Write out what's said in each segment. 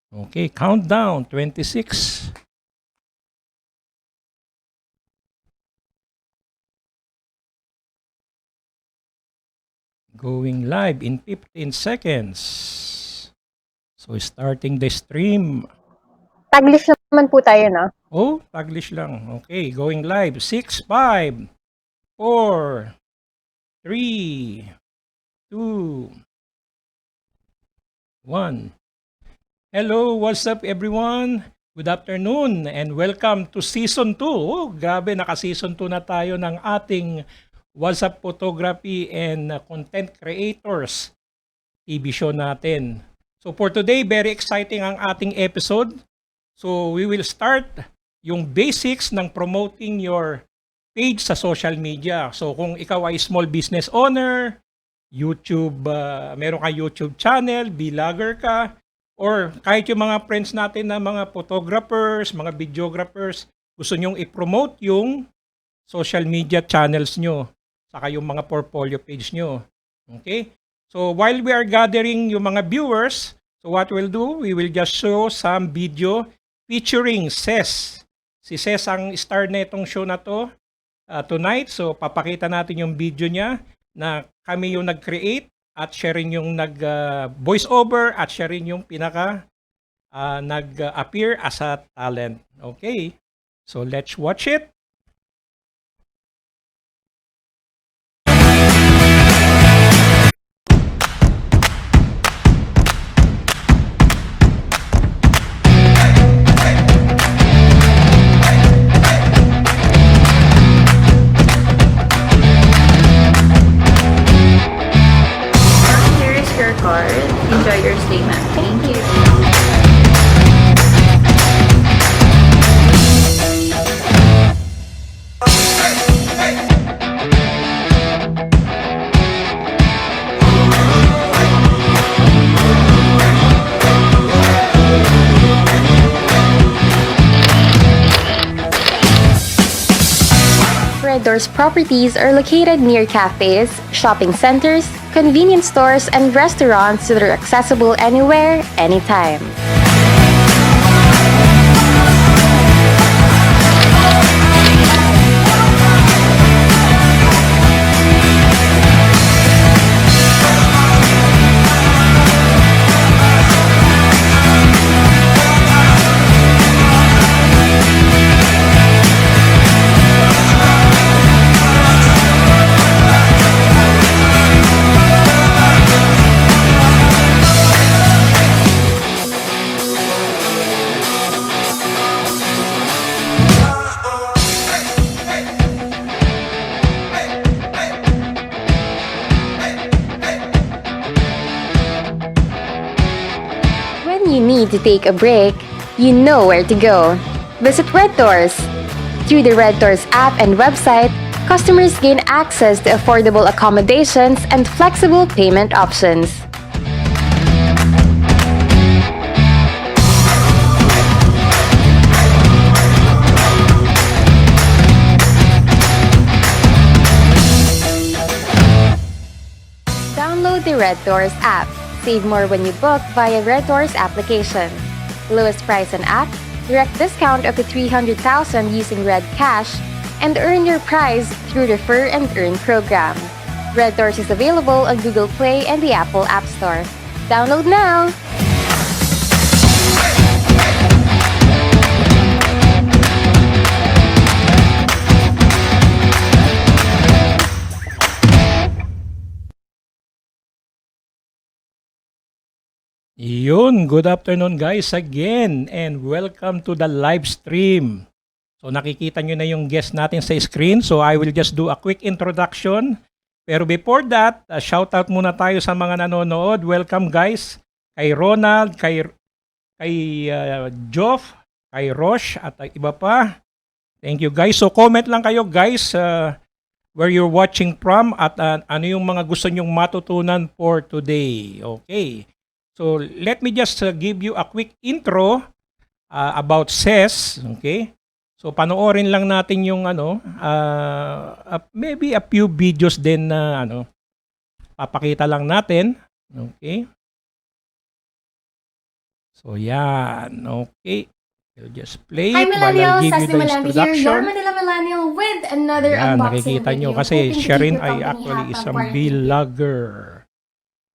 Okay, countdown, 26. Going live in 15 seconds. So starting the stream. Taglish naman po tayo, no? Oh, Taglish lang. Okay, going live. 6, 5, 4, 3, 2, 1. Hello, what's up everyone? Good afternoon and welcome to Season 2. Oh, grabe, naka-Season 2 na tayo ng ating Wazzup Photography and Content Creators TV show natin. So for today, very exciting ang ating episode. So we will start yung basics ng promoting your page sa social media. So kung ikaw ay small business owner, YouTube, meron ka YouTube channel, vlogger ka, or kahit yung mga friends natin na mga photographers, mga videographers, gusto nyong i-promote yung social media channels nyo, saka yung mga portfolio page nyo. Okay? So while we are gathering yung mga viewers, so what we'll do, we will just show some video featuring Ces. Si Ces ang star na itong show na to tonight. So papakita natin yung video niya na kami yung nag-create at siya rin yung nag-voice over at siya rin yung pinaka nag-appear as a talent. Okay? So let's watch it. Here's your card. Enjoy your stay, ma'am. Thank you. Red Doors properties are located near cafes, shopping centers, convenience stores, and restaurants that are accessible anywhere, anytime. When you need to take a break, you know where to go. Visit Red Doors. Through the Red Doors app and website, customers gain access to affordable accommodations and flexible payment options. Download the Red Doors app. Save more when you book via Red Doors application. Lowest price on app, direct discount up to 300,000 using Red Cash, and earn your prize through Refer and Earn program. Red Doors is available on Google Play and the Apple App Store. Download now! Yun, good afternoon guys again and welcome to the live stream. So nakikita nyo na yung guest natin sa screen. So I will just do a quick introduction. Pero before that, shoutout muna tayo sa mga nanonood. Welcome guys. Kay Ronald, kay Joff, kay Rosh at iba pa. Thank you guys. So comment lang kayo guys where you're watching from at ano yung mga gusto nyong matutunan for today. Okay. So let me just give you a quick intro about Ces, okay? So panoorin lang natin yung maybe a few videos din na papakita lang natin, okay? So yan, okay. We'll just play Hi it while I'll Millennials, give Ces you the Dimalanta here, your introduction. Manila Millennial with another Ayan, unboxing nakikita nyo video. kasi Hoping to siya keep rin you ay company actually habang isang quarantine. vlogger.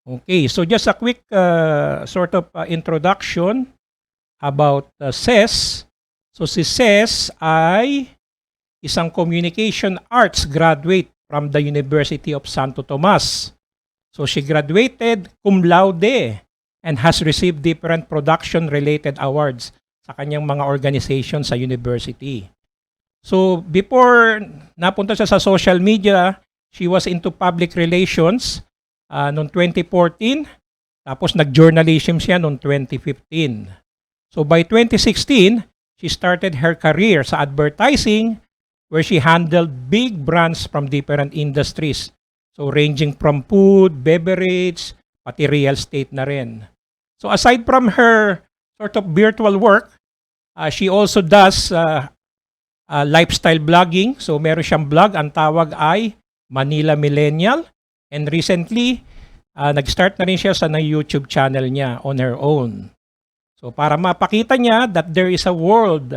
Okay, so just a quick sort of introduction about Ces. So si Ces ay isang communication arts graduate from the University of Santo Tomas. So she graduated cum laude and has received different production-related awards sa kanyang mga organization sa university. So before napunta siya sa social media, she was into public relations noong 2014. Tapos nag-journalism siya noong 2015. So by 2016, she started her career sa advertising where she handled big brands from different industries. So ranging from food, beverage, pati real estate na rin. So aside from her sort of virtual work, she also does lifestyle blogging. So meron siyang blog, ang tawag ay Manila Millennial. And recently, nag-start na rin siya sa YouTube channel niya on her own. So para mapakita niya that there is a world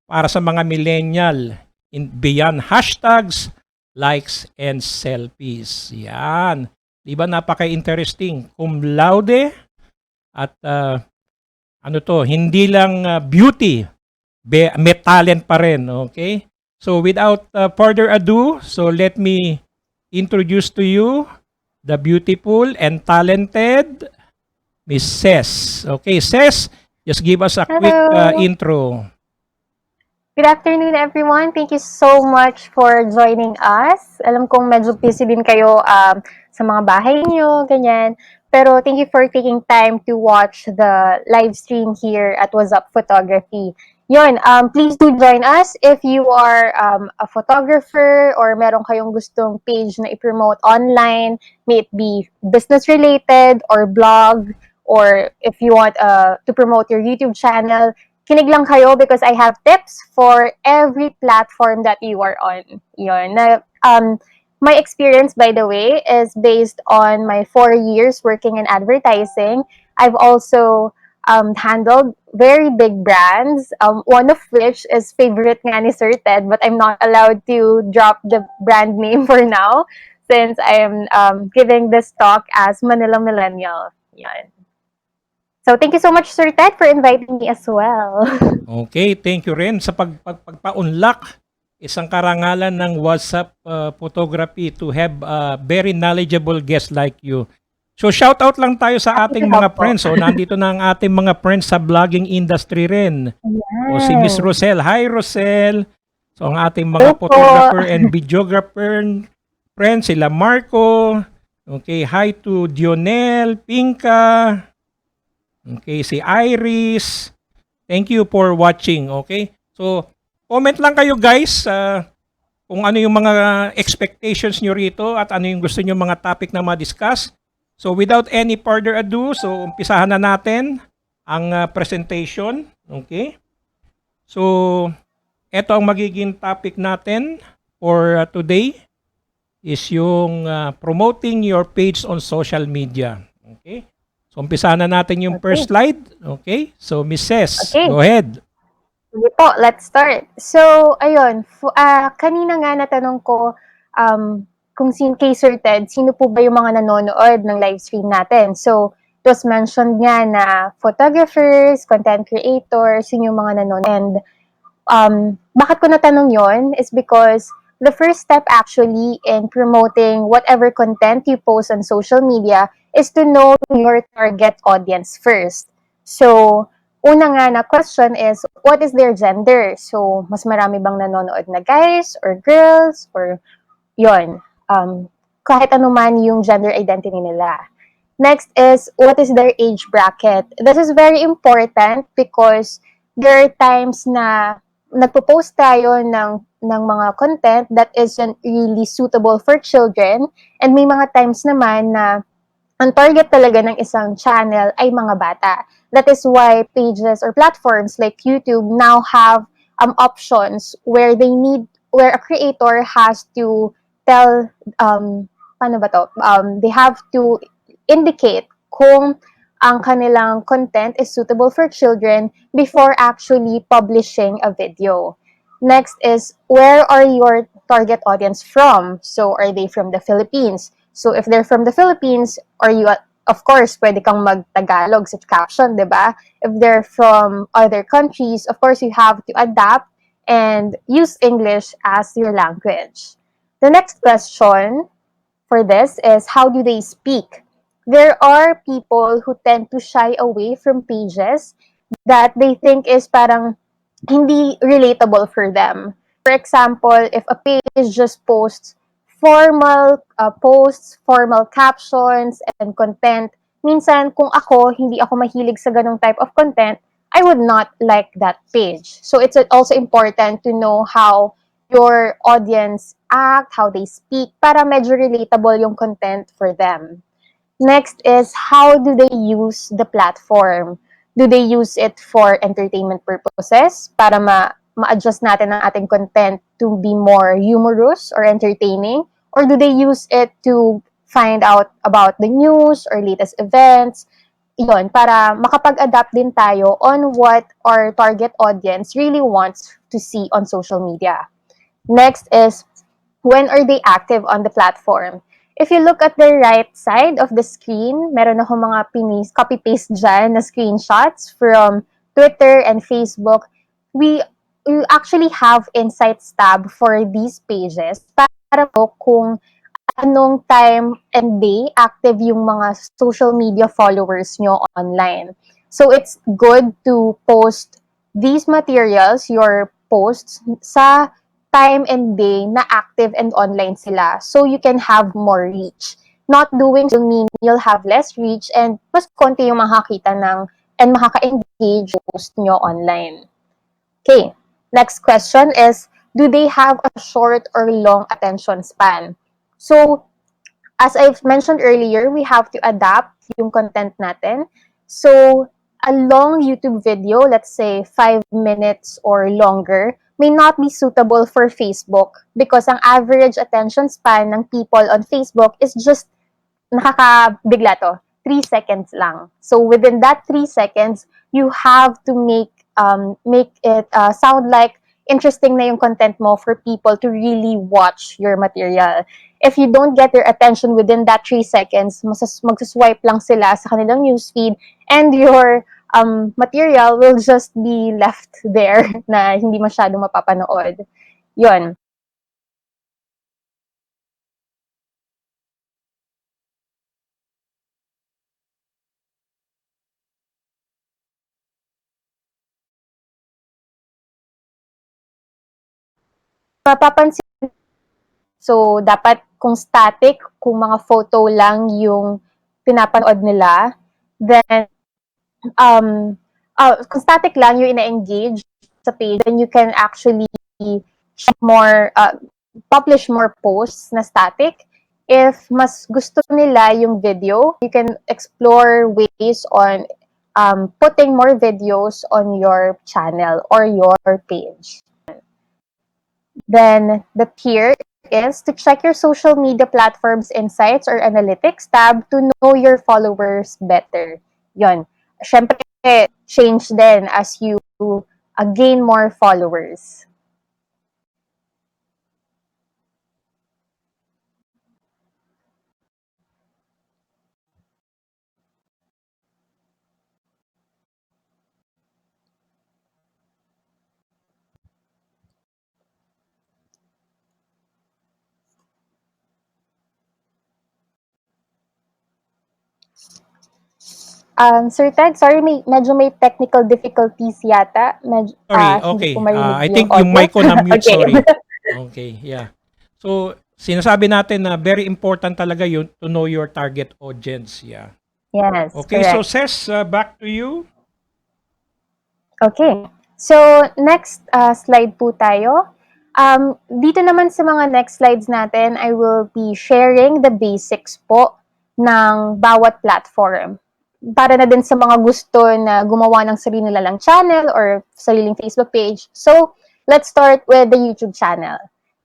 para sa mga millennial beyond hashtags, likes, and selfies. Yan. Di ba napaka-interesting? Cum laude at hindi lang beauty, may talent pa rin. Okay? So without further ado, so let me introduce to you the beautiful and talented Miss Ces. Okay, Ces, just give us a quick Hello. intro. Good afternoon, everyone. Thank you so much for joining us. Alam kong medyo busy din kayo sa mga bahay niyo, ganyan. Pero thank you for taking time to watch the live stream here at Wazzup Photography. Yun, please do join us if you are a photographer or meron kayong gustong page na i-promote online, may it be business-related or blog, or if you want to promote your YouTube channel, kinig lang kayo because I have tips for every platform that you are on. Yun. My experience, by the way, is based on my 4 years working in advertising. I've also handled very big brands, one of which is favorite nga ni Sir Ted, but I'm not allowed to drop the brand name for now since I am giving this talk as Manila Millennial. Yan. So thank you so much, Sir Ted, for inviting me as well. Okay, thank you rin sa pagpaunlak. Isang karangalan ng WhatsApp photography to have a very knowledgeable guest like you. So shout out lang tayo sa ating mga friends. So nandito na ang ating mga friends sa vlogging industry rin. O si Miss Rosel. Hi Rosel. So ang ating mga Opo. photographer and videographer friends, sila Marco. Okay, hi to Dionel, Pinka. Okay, si Iris. Thank you for watching, okay? So, comment lang kayo guys kung ano yung mga expectations nyo rito at ano yung gusto nyo mga topic na ma-discuss. So, without any further ado, so umpisahan na natin ang presentation, okay? So, ito ang magiging topic natin for today is yung promoting your page on social media, okay? So, umpisahan na natin yung first slide. Okay? So, Miss Ces, go ahead. Sige po, let's start. So, ayun, kanina nga natanong ko kung kay Sir Ted, sino po ba yung mga nanonood ng live stream natin? So, it was mentioned nga na photographers, content creators, yun yung mga nanonood. And bakit ko natanong yon is because the first step actually in promoting whatever content you post on social media is to know your target audience first. So, una nga na question is, what is their gender? So, mas marami bang nanonood na guys or girls or yon? Kahit ano man yung gender identity nila. Next is, what is their age bracket? This is very important because there are times na nagpo-post tayo ng mga content that isn't really suitable for children, and may mga times naman na ang target talaga ng isang channel ay mga bata. That is why pages or platforms like YouTube now have options where where a creator has to tell, paano ba to? They have to indicate kung ang kanilang content is suitable for children before actually publishing a video. Next is, where are your target audience from? So, are they from the Philippines? So, if they're from the Philippines, or you, of course, pwede kang mag-Tagalog sa caption, di ba? If they're from other countries, of course, you have to adapt and use English as your language. The next question for this is, how do they speak? There are people who tend to shy away from pages that they think is parang hindi relatable for them. For example, if a page just posts formal captions, and content, minsan kung hindi ako mahilig sa ganong type of content, I would not like that page. So it's also important to know how your audience act, how they speak, para medyo relatable yung content for them. Next is, how do they use the platform? Do they use it for entertainment purposes para ma-adjust natin ang ating content to be more humorous or entertaining? Or do they use it to find out about the news or latest events? Yun, para makapag-adapt din tayo on what our target audience really wants to see on social media. Next is, when are they active on the platform? If you look at the right side of the screen, meron ako mga copy-paste dyan na screenshots from Twitter and Facebook. We actually have insights tab for these pages para po kung anong time and day active yung mga social media followers nyo online. So it's good to post these materials, your posts, sa time and day na active and online sila, so you can have more reach. Not doing so mean you'll have less reach and mas konti yung makakita ng and makaka-engage post nyo online. Okay, next question is, do they have a short or long attention span? So, as I've mentioned earlier, we have to adapt yung content natin. So, a long YouTube video, let's say 5 minutes or longer, may not be suitable for Facebook because ang average attention span ng people on Facebook is just nakakabigla to, 3 seconds lang. So within that 3 seconds, you have to make it sound like interesting na yung content mo for people to really watch your material. If you don't get their attention within that 3 seconds, magsaswipe lang sila sa kanilang newsfeed and your material will just be left there na hindi masyadong mapapanood. Yun. Mapapansin, so dapat kung static, kung mga photo lang yung pinapanood nila, then kung static lang yung ina-engage sa page, then you can actually more publish more posts na static. If mas gusto nila yung video, you can explore ways on putting more videos on your channel or your page. Then the tier is to check your social media platforms insights or analytics tab to know your followers better. Yon. Syempre, change din as you gain more followers. Sir Ted, sorry, medyo may technical difficulties yata. Sorry, Hindi okay. ko marinig I yung think yung audio. mic ko na mute, Okay. sorry. Okay, yeah. So, sinasabi natin na very important talaga yun to know your target audience. Yeah. Yes, Okay, so correct. Ces, back to you. Okay. So, next slide po tayo. Dito naman sa mga next slides natin, I will be sharing the basics po ng bawat platform. Para na din sa mga gusto na gumawa ng sarili nilang channel or sariling Facebook page. So, let's start with the YouTube channel.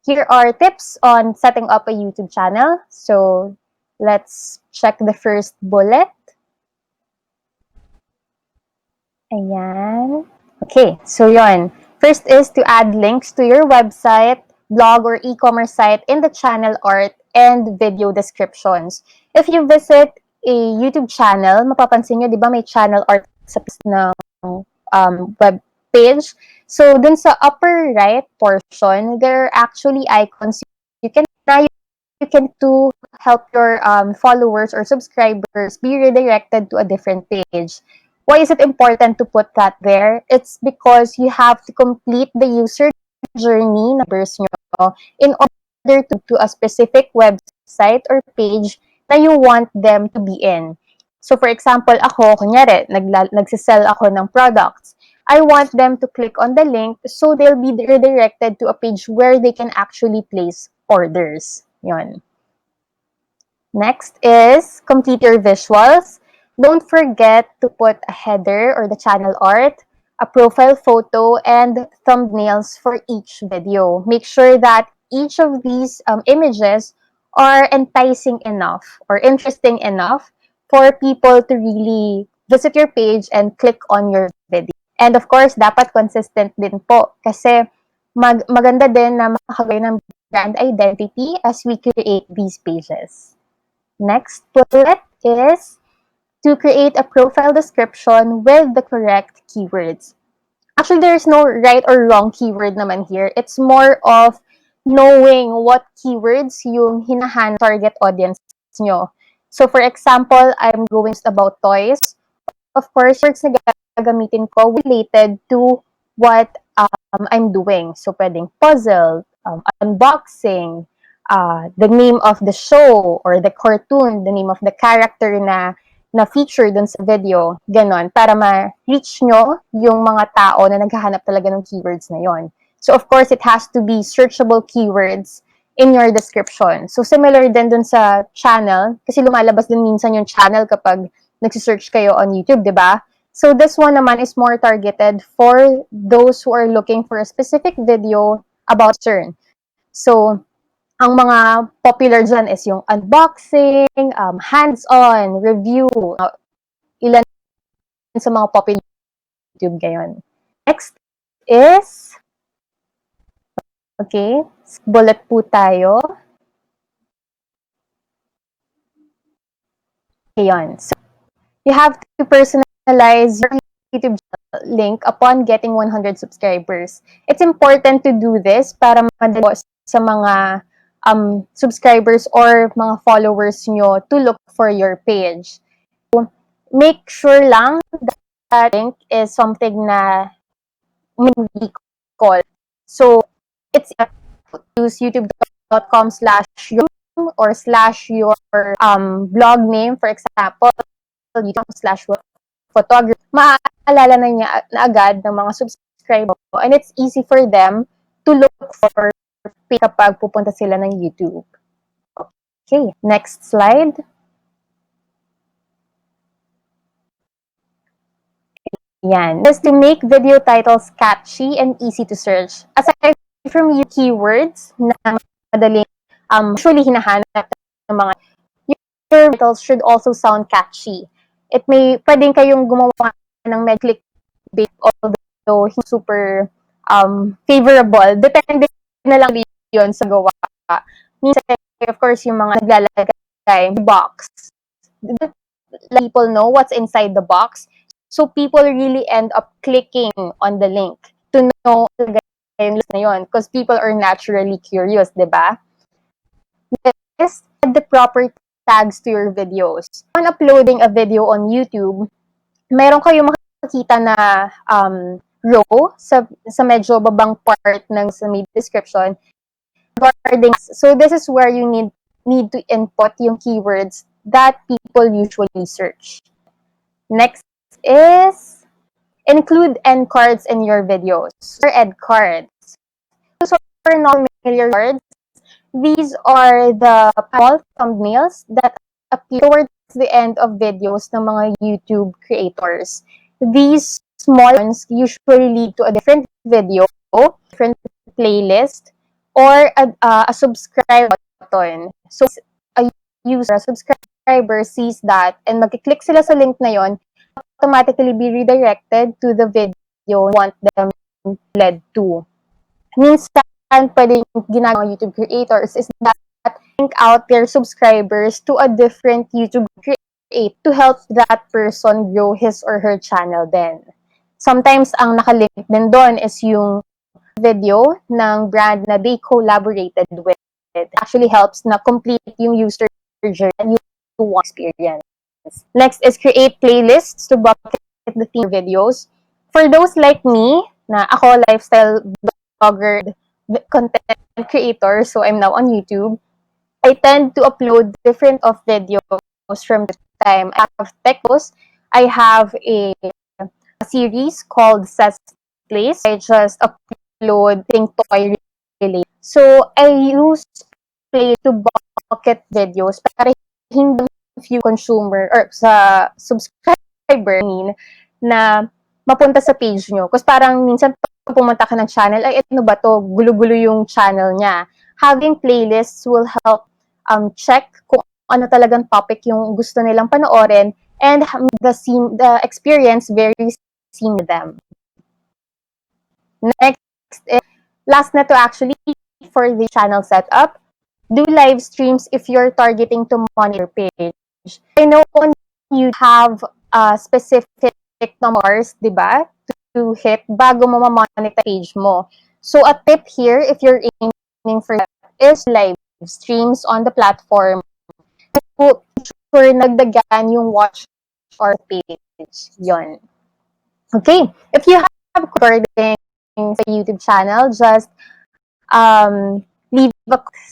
Here are tips on setting up a YouTube channel. So, let's check the first bullet. Ayan. Okay, so yon. First is to add links to your website, blog, or e-commerce site in the channel art and video descriptions. If you visit a YouTube channel, mapapansin nyo, di ba may channel art sa ng web page. So, dun sa upper right portion, there are actually icons you can to help your followers or subscribers be redirected to a different page. Why is it important to put that there? It's because you have to complete the user journey numbers nyo in order to a specific website or page na you want them to be in. So for example, ako, kunyari, nagsisell ako ng products. I want them to click on the link so they'll be redirected to a page where they can actually place orders. Yon. Next is complete your visuals. Don't forget to put a header or the channel art, a profile photo, and thumbnails for each video. Make sure that each of these images are enticing enough or interesting enough for people to really visit your page and click on your video. And of course, dapat consistent din po kasi maganda din na makakagay ng brand identity as we create these pages. Next bullet is to create a profile description with the correct keywords. Actually, there's no right or wrong keyword naman here. It's more of knowing what keywords yung hinahanap target audience nyo. So, for example, I'm going about toys. Of course, words na gagamitin ko related to what I'm doing. So, pwedeng puzzle, unboxing, the name of the show or the cartoon, the name of the character na feature dun sa video, ganon, para ma-reach nyo yung mga tao na naghahanap talaga ng keywords na yon. So, of course, it has to be searchable keywords in your description. So, similar din dun sa channel, kasi lumalabas din minsan yung channel kapag nagsisearch kayo on YouTube, di ba? So, this one naman is more targeted for those who are looking for a specific video about CERN. So, ang mga popular dyan is yung unboxing, hands-on, review, ilan sa mga popular YouTube ngayon. Next is, okay, bullet po tayo. Ayan. So, you have to personalize your YouTube link upon getting 100 subscribers. It's important to do this para madali sa mga subscribers or mga followers nyo to look for your page. So, make sure lang that link is something na we call. So, it's use youtube.com/your or /your blog name, for example, youtube.com/photography. Maaalala na niya na agad ng mga subscriber and it's easy for them to look for kapag pupunta sila ng YouTube. Okay, next slide. Yan. Just to make video titles catchy and easy to search. Aside from yung keywords na madaling usually hinahanap ng mga, your titles should also sound catchy. It may, pwedeng kayong gumawa ng clickbait, although super favorable. Depende na lang yun sa gawa. Minsan, of course, yung mga naglalagay box. People know what's inside the box. So, people really end up clicking on the link to know yung list na yun because people are naturally curious, di ba? Next, add the proper tags to your videos. When uploading a video on YouTube, meron kayong makikita na row sa medyo babang part ng sa description. So, this is where you need to input yung keywords that people usually search. Next is include end cards in your videos or end cards. So for non-familiar cards, these are the small thumbnails that appear towards the end of videos ng mga YouTube creators. These small ones usually lead to a different video, different playlist, or a subscribe button. So a user, a subscriber sees that and mag-click sila sa link na yon, automatically be redirected to the video you want them led to. Minsan, pwedeng ginagawa ng YouTube creators is that link out their subscribers to a different YouTube creator to help that person grow his or her channel then. Sometimes, ang nakalink din doon is yung video ng brand na they collaborated with. It actually helps na complete yung user journey you want experience. Next is create playlists to bucket the theme videos. For those like me, na ako lifestyle blogger, content creator, so I'm now on YouTube, I tend to upload different of videos from time. I have tech posts. I have a series called Ces Place. I just upload toy related. So I use Play to bucket videos para hindi few consumer or sa subscriber na mapunta sa page nyo. Kasi parang minsan pumunta ka ng channel, ay ano ba to, gulo-gulo yung channel niya. Having playlists will help check kung ano talagang topic yung gusto nilang panoorin and the experience very seen with them. Next is, last na to actually, for the channel setup, do live streams if you're targeting to monitor page. I know you have specific numbers, di ba, to hit bago mo ma-monitor page mo. So a tip here, if you're aiming for that, is live streams on the platform. So, sure nagdagan yung watch or page. Yon. Okay, if you have recording sa YouTube channel, just leave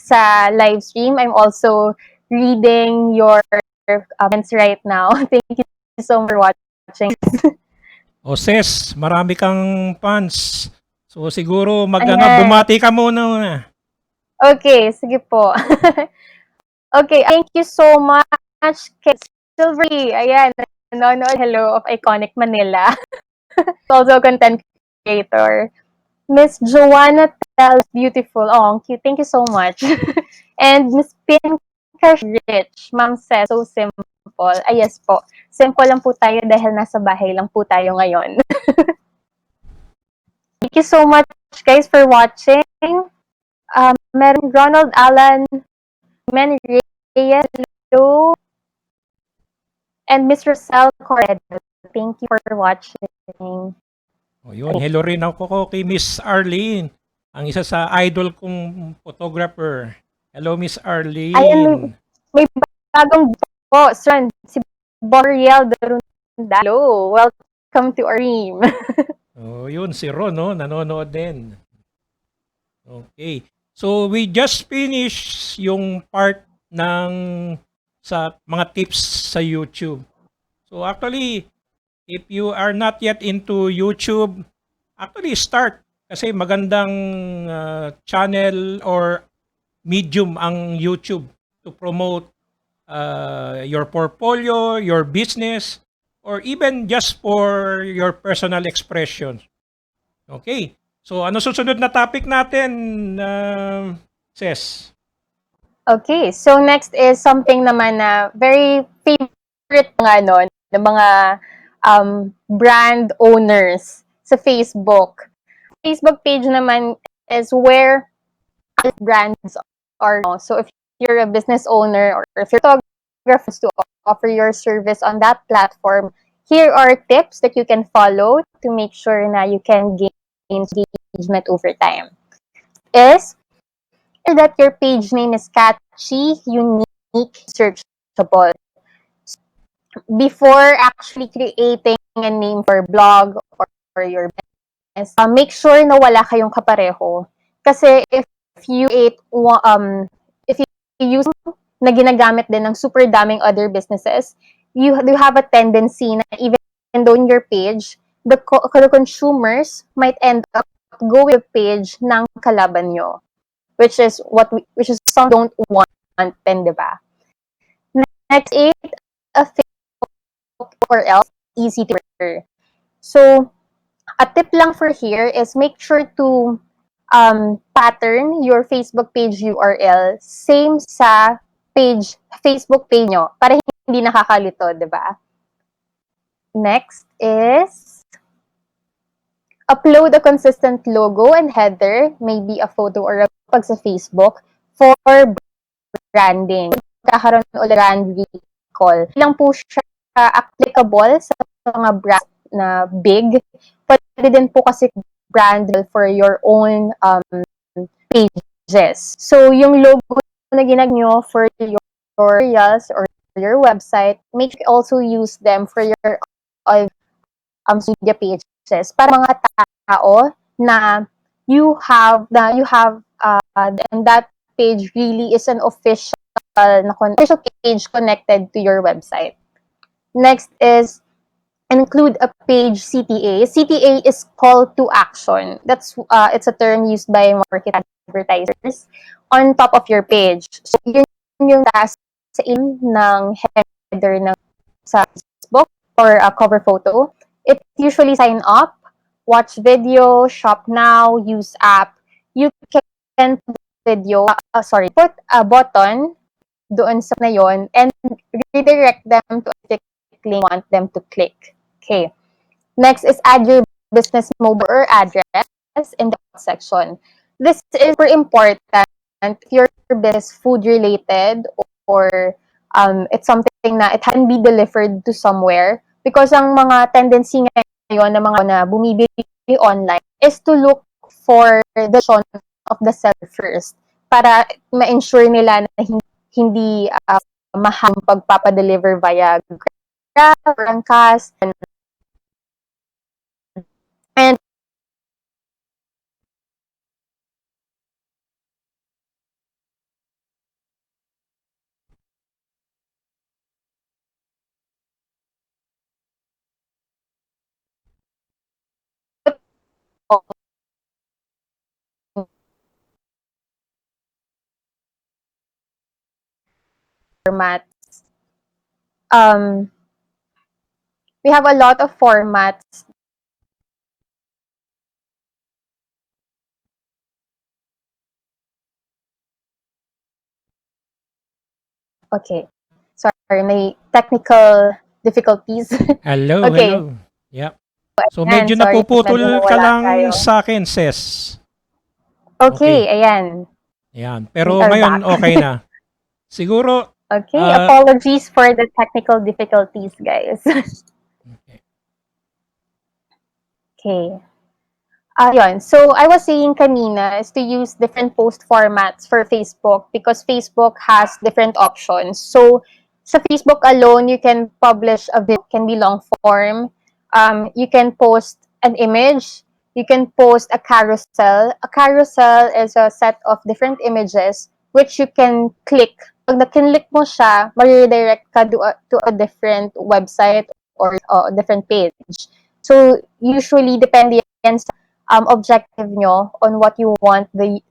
sa live stream. I'm also reading your comments right now. Thank you so much for watching. O Ces, marami kang fans. So siguro Ayan. bumati ka muna. Okay, sige po. Okay, thank you so much kay Silvery. Ayan, nanonood. Hello of Iconic Manila. Also content creator. Miss Joanna Tells Beautiful. Oh, cute. Thank you so much. And Miss Pinka Rich. Ma'am says, so simple. Ay, yes po. Simple lang po tayo dahil nasa bahay lang po tayo ngayon. Thank you so much, guys, for watching. Meron Ronald Alan, Men Reyes, hello. And Miss Rosel Corred. Thank you for watching. O yun, hello rin ako kay Miss Arlene, ang isa sa idol kong photographer. Hello, Miss Arlene. Ayan, may bagong po, sir, si Boriel Darunda. Hello, welcome to our team. Oh, yun, si Ron, no? Nanonood din. Okay. So, we just finished yung part ng sa mga tips sa YouTube. So, actually, if you are not yet into YouTube, actually start. Kasi magandang channel or medium ang YouTube to promote your portfolio, your business, or even just for your personal expression. Okay. So, ano susunod na topic natin, Ces? Okay, so next is something naman na very favorite ng mga brand owners sa Facebook. Facebook page naman is where brands are. So if you're a business owner or if you're a photographer to offer your service on that platform, here are tips that you can follow to make sure na you can gain engagement over time. Is that your page name is catchy, unique, searchable. Before actually creating a name for blog or your business, make sure na wala kayong kapareho. Kasi if you use na ginagamit din ng super daming other businesses, you have a tendency na even though in your page, the consumers might end up going to the page ng kalaban nyo. Which is some don't want, di ba? Next, a Facebook or else easy to refer. So, a tip lang for here is make sure to pattern your Facebook page URL same sa Facebook page nyo para hindi nakakalito, di ba? Next is upload a consistent logo and header, maybe a photo or a pag sa Facebook for branding. Kakaroon ulit brand recall. Lang po siya applicable sa mga brand na big. Pwede din po kasi brand for your own pages. So, yung logo na ginag nyo for your tutorials or your website, make sure you also use them for your media pages para mga tao na you have and that page really is an official page connected to your website. Next is include a page CTA. CTA is call to action. That's it's a term used by market advertisers on top of your page. So yun yung task sa ng header ng sa Facebook or a cover photo. It usually sign up, watch video, shop now, use app. You can put a button doon sa na yon and redirect them to a link you want them to click. Okay. Next is add your business mobile or address in the section. This is very important if your business food related or it's something na it can be delivered to somewhere because ang mga tendency ngayon ng mga na bumibili online is to look for the location of the seller first para ma-ensure nila na hindi mahal pagpapadeliver via Grab or Angkas and formats. We have a lot of formats. Okay. Sorry, may technical difficulties. Hello, Okay. hello. Yep. So Ayan, medyo sorry, medyo napuputol ka nawala lang tayo. sa akin, Ses. Okay, ayan. Ayan. We Pero are ngayon back. okay na. Siguro, Okay, ah, apologies for the technical difficulties, guys. Okay. Yun. So, I was saying kanina is to use different post formats for Facebook because Facebook has different options. So, sa Facebook alone, you can publish a video, can be long form. You can post an image. You can post a carousel. A carousel is a set of different images which you can click. Pag na-click mo siya, ma-redirect ka to a different website or a different page. So, usually, depende yan sa objective nyo on what you want the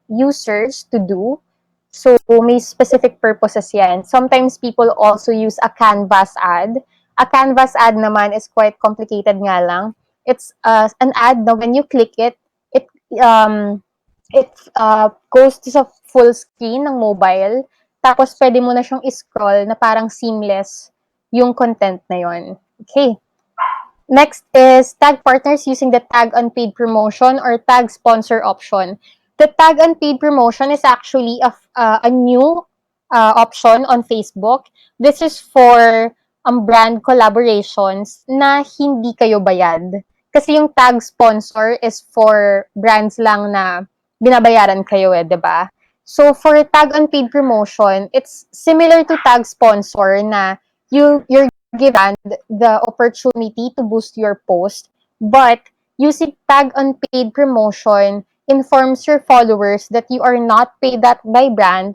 users to do. So, may specific purposes yan. Sometimes people also use a canvas ad. A canvas ad naman is quite complicated nga lang. It's an ad na when you click it, it um, it goes to sa full screen ng mobile. Tapos, pwede mo na siyang scroll na parang seamless yung content na yon. Okay. Next is tag partners using the tag unpaid promotion or tag sponsor option. The tag unpaid promotion is actually a new option on Facebook. This is for brand collaborations na hindi kayo bayad. Kasi yung tag sponsor is for brands lang na binabayaran kayo di ba? So for tag unpaid promotion, it's similar to tag sponsor na you're given the opportunity to boost your post, but using tag unpaid promotion informs your followers that you are not paid that by brand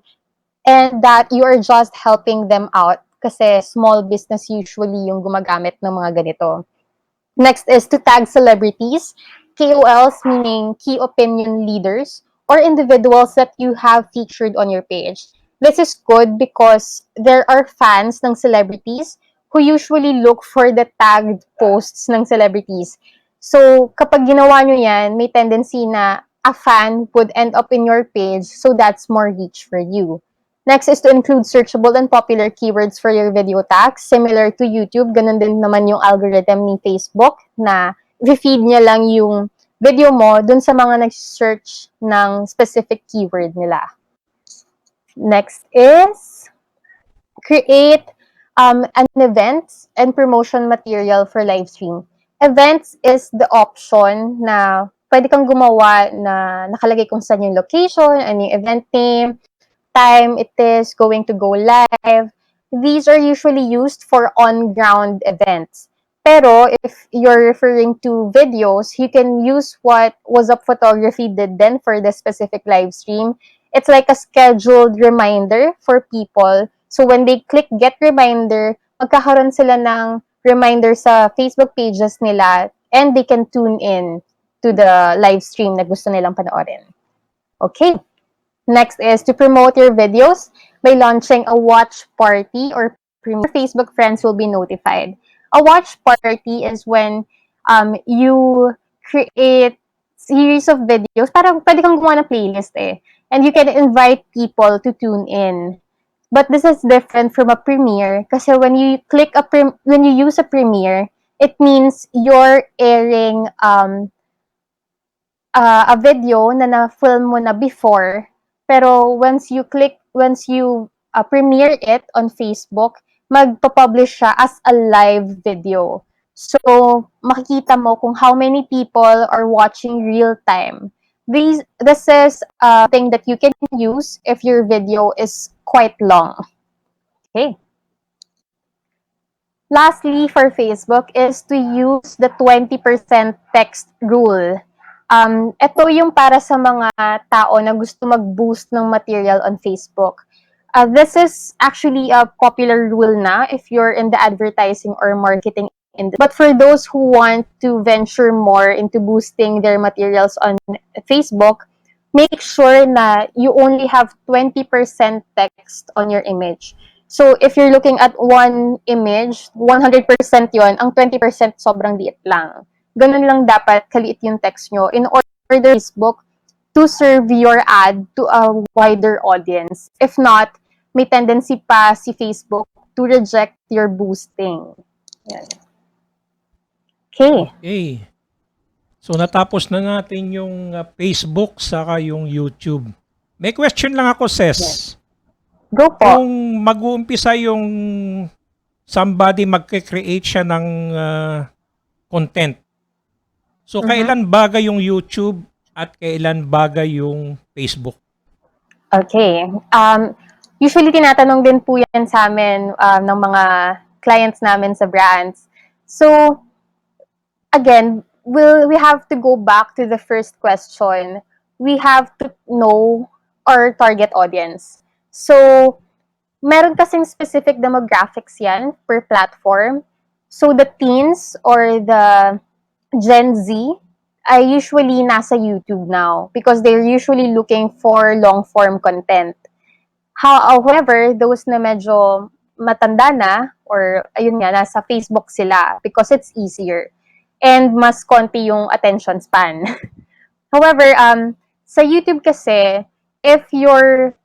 and that you are just helping them out kasi small business usually yung gumagamit ng mga ganito. Next is to tag celebrities, KOLs meaning key opinion leaders, or individuals that you have featured on your page. This is good because there are fans ng celebrities who usually look for the tagged posts ng celebrities. So, kapag ginawa nyo yan, may tendency na a fan would end up in your page, so that's more reach for you. Next is to include searchable and popular keywords for your video tags. Similar to YouTube, ganun din naman yung algorithm ni Facebook na i-feed niya lang yung video mo dun sa mga nag-search ng specific keyword nila. Next is create an events and promotion material for live stream. Events is the option na pwede kang gumawa na nakalagay kung saan yung location, ano yung event name, time it is going to go live. These are usually used for on-ground events. Pero if you're referring to videos, you can use what Wazzup Photography did then for the specific live stream. It's like a scheduled reminder for people. So when they click get reminder, magkakaroon sila ng reminder sa Facebook pages nila and they can tune in to the live stream na gusto nilang panoorin. Okay. Next is to promote your videos by launching a watch party or premiere. Facebook friends will be notified. A watch party is when you create series of videos. Parang pwede kang gumawa ng playlist eh. And you can invite people to tune in. But this is different from a premiere kasi when you when you use a premiere, it means you're airing a video na na-film mo na before, pero once you premiere it on Facebook, magpa-publish siya as a live video. So, makikita mo kung how many people are watching real time. This is a thing that you can use if your video is quite long. Okay. Lastly, for Facebook is to use the 20% text rule. Ito yung para sa mga tao na gusto mag-boost ng material on Facebook. This is actually a popular rule na if you're in the advertising or marketing industry. But for those who want to venture more into boosting their materials on Facebook, make sure na you only have 20% text on your image. So, if you're looking at one image, 100% yon, ang 20% sobrang liit lang. Ganun lang dapat kaliit yung text nyo in order Facebook to serve your ad to a wider audience. If not, may tendency pa si Facebook to reject your boosting. Yan. Okay. Okay. So natapos na natin yung Facebook saka yung YouTube. May question lang ako, Ces. Go po. Kung mag-uumpisa yung somebody magke-create siya ng content. So kailan bagay yung YouTube at kailan bagay yung Facebook? Okay. Usually tinatanong din po yan sa amin ng mga clients namin sa brands. So, again, we have to go back to the first question. We have to know our target audience. So, meron kasing specific demographics yan per platform. So, the teens or the Gen Z ay usually nasa YouTube now because they're usually looking for long-form content. However, those na medyo matanda na or ayun nga, nasa Facebook sila because it's easier and mas konti yung attention span. However, sa YouTube kasi, if you're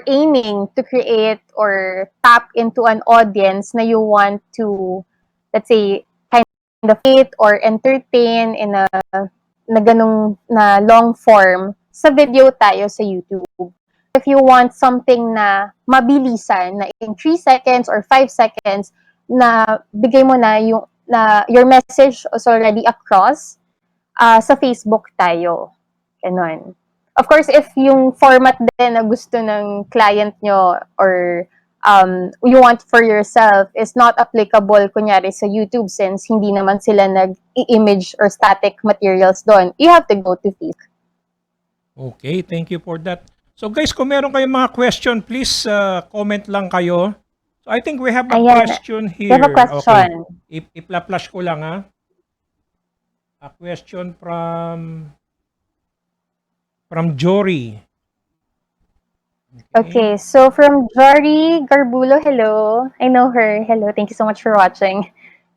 aiming to create or tap into an audience na you want to, let's say, kind of create or entertain in a na ganung na long form, sa video tayo sa YouTube. If you want something na mabilisan, na in 3 seconds or 5 seconds, na bigay mo na yung na your message is already across, sa Facebook tayo. Ganun. Of course, if yung format din na gusto ng client nyo or you want for yourself is not applicable, kunyari, sa YouTube since hindi naman sila nag-image or static materials doon, you have to go to Facebook. Okay, thank you for that. So guys, kung meron kayong mga question, please comment lang kayo. So I think we have a question here. We have a question. Okay. Ipla-flash ko lang ha. A question from Jory. Okay, so from Jory Garbulo, hello. I know her. Hello, thank you so much for watching.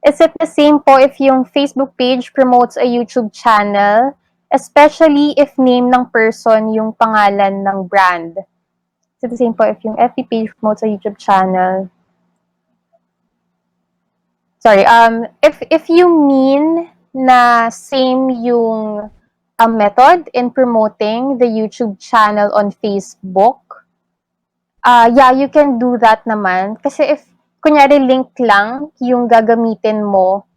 Is it the same po if yung Facebook page promotes a YouTube channel, especially if name ng person yung pangalan ng brand? Is it the same po if yung FB page promotes a YouTube channel? Sorry, if you mean na same yung method in promoting the YouTube channel on Facebook, yeah, you can do that naman. Kasi if, kunyari, link lang yung gagamitin mo,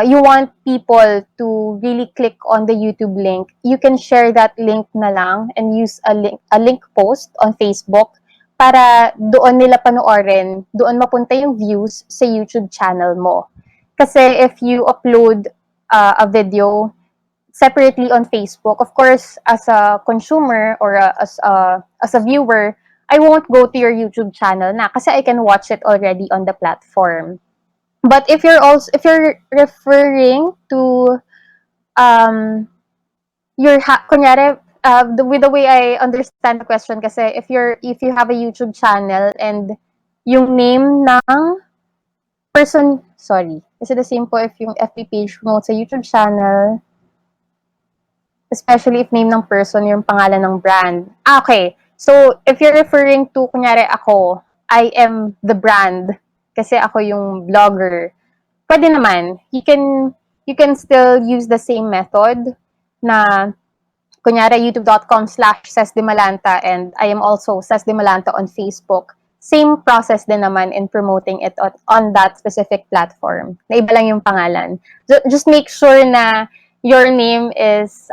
you want people to really click on the YouTube link, you can share that link na lang and use a link post on Facebook para doon nila panoorin, doon mapunta yung views sa YouTube channel mo. Kasi if you upload a video separately on Facebook, of course, as a consumer or as a viewer, I won't go to your YouTube channel na kasi I can watch it already on the platform. But if you're referring to kunyari, with the way I understand the question kasi if you have a YouTube channel and yung name ng person, sorry, is it the same po if yung FB page promotes a YouTube channel, especially if name ng person yung pangalan ng brand? Okay. So, if you're referring to, kunyari ako, I am the brand kasi ako yung blogger, pwede naman. You can still use the same method na kunyari youtube.com/Ces Dimalanta and I am also Ces Dimalanta on Facebook. Same process din naman in promoting it on that specific platform. Na iba lang yung pangalan. Just make sure na your name is,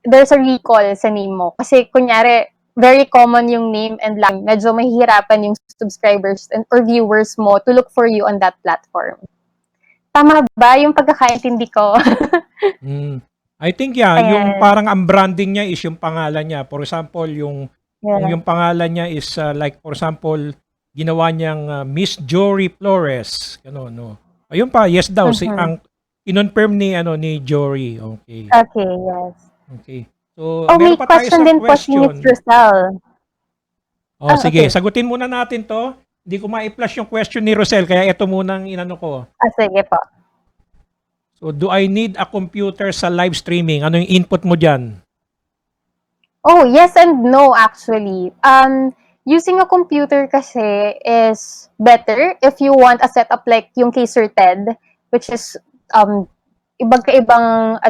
there's a recall sa name mo. Kasi kunyari, very common yung name and lang medyo mahihirapan yung subscribers or viewers mo to look for you on that platform. Tama ba yung pagkakaintindi ko? I think yeah, Ayan. yung parang ang branding niya is yung pangalan niya. For example, kung yung pangalan niya is like for example, ginawa niyang Miss Jory Flores, ano no. Ayun pa, yes daw ang kinonfirm ni Jory. Okay. Okay, yes. Okay. So, may meron pa tayo question isang din po si question. Miss Rosel. Sige, okay. sagutin muna natin 'to. Hindi ko ma-flash yung question ni Rosel, kaya ito muna ang inano ko. Sige po. So, do I need a computer sa live streaming? Ano yung input mo diyan? Oh, yes and no actually. Using a computer kasi is better if you want a setup like yung kay Sir Ted, which is magkaibang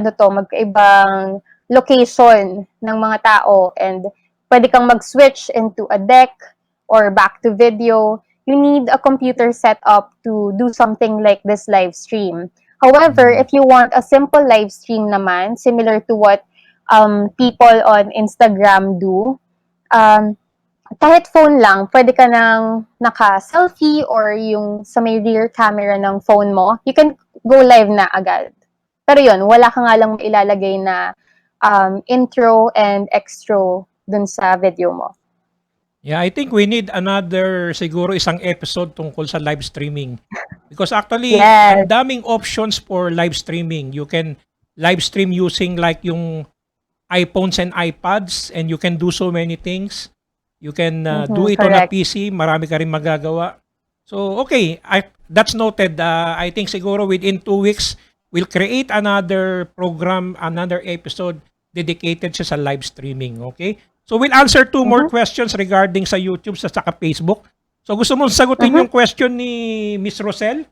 location ng mga tao and pwede kang mag-switch into a deck or back to video. You need a computer setup to do something like this live stream. However, if you want a simple live stream naman, similar to what people on Instagram do, kahit phone lang, pwede ka nang naka-selfie or yung sa may rear camera ng phone mo, you can go live na agad. Pero yun, wala ka nga lang ilalagay na intro and extra dun sa video mo. Yeah, I think we need another siguro isang episode tungkol sa live streaming. Because actually, Yes. ang daming options for live streaming. You can live stream using like yung iPhones and iPads and you can do so many things. You can do it on a correct. PC. Marami ka rin magagawa. So, okay. That's noted. I think siguro within 2 weeks, we'll create another program, another episode dedicated siya sa live streaming. Okay? So, we'll answer 2 more questions regarding sa YouTube sa saka Facebook. So, gusto mong sagutin yung question ni Miss Rosel?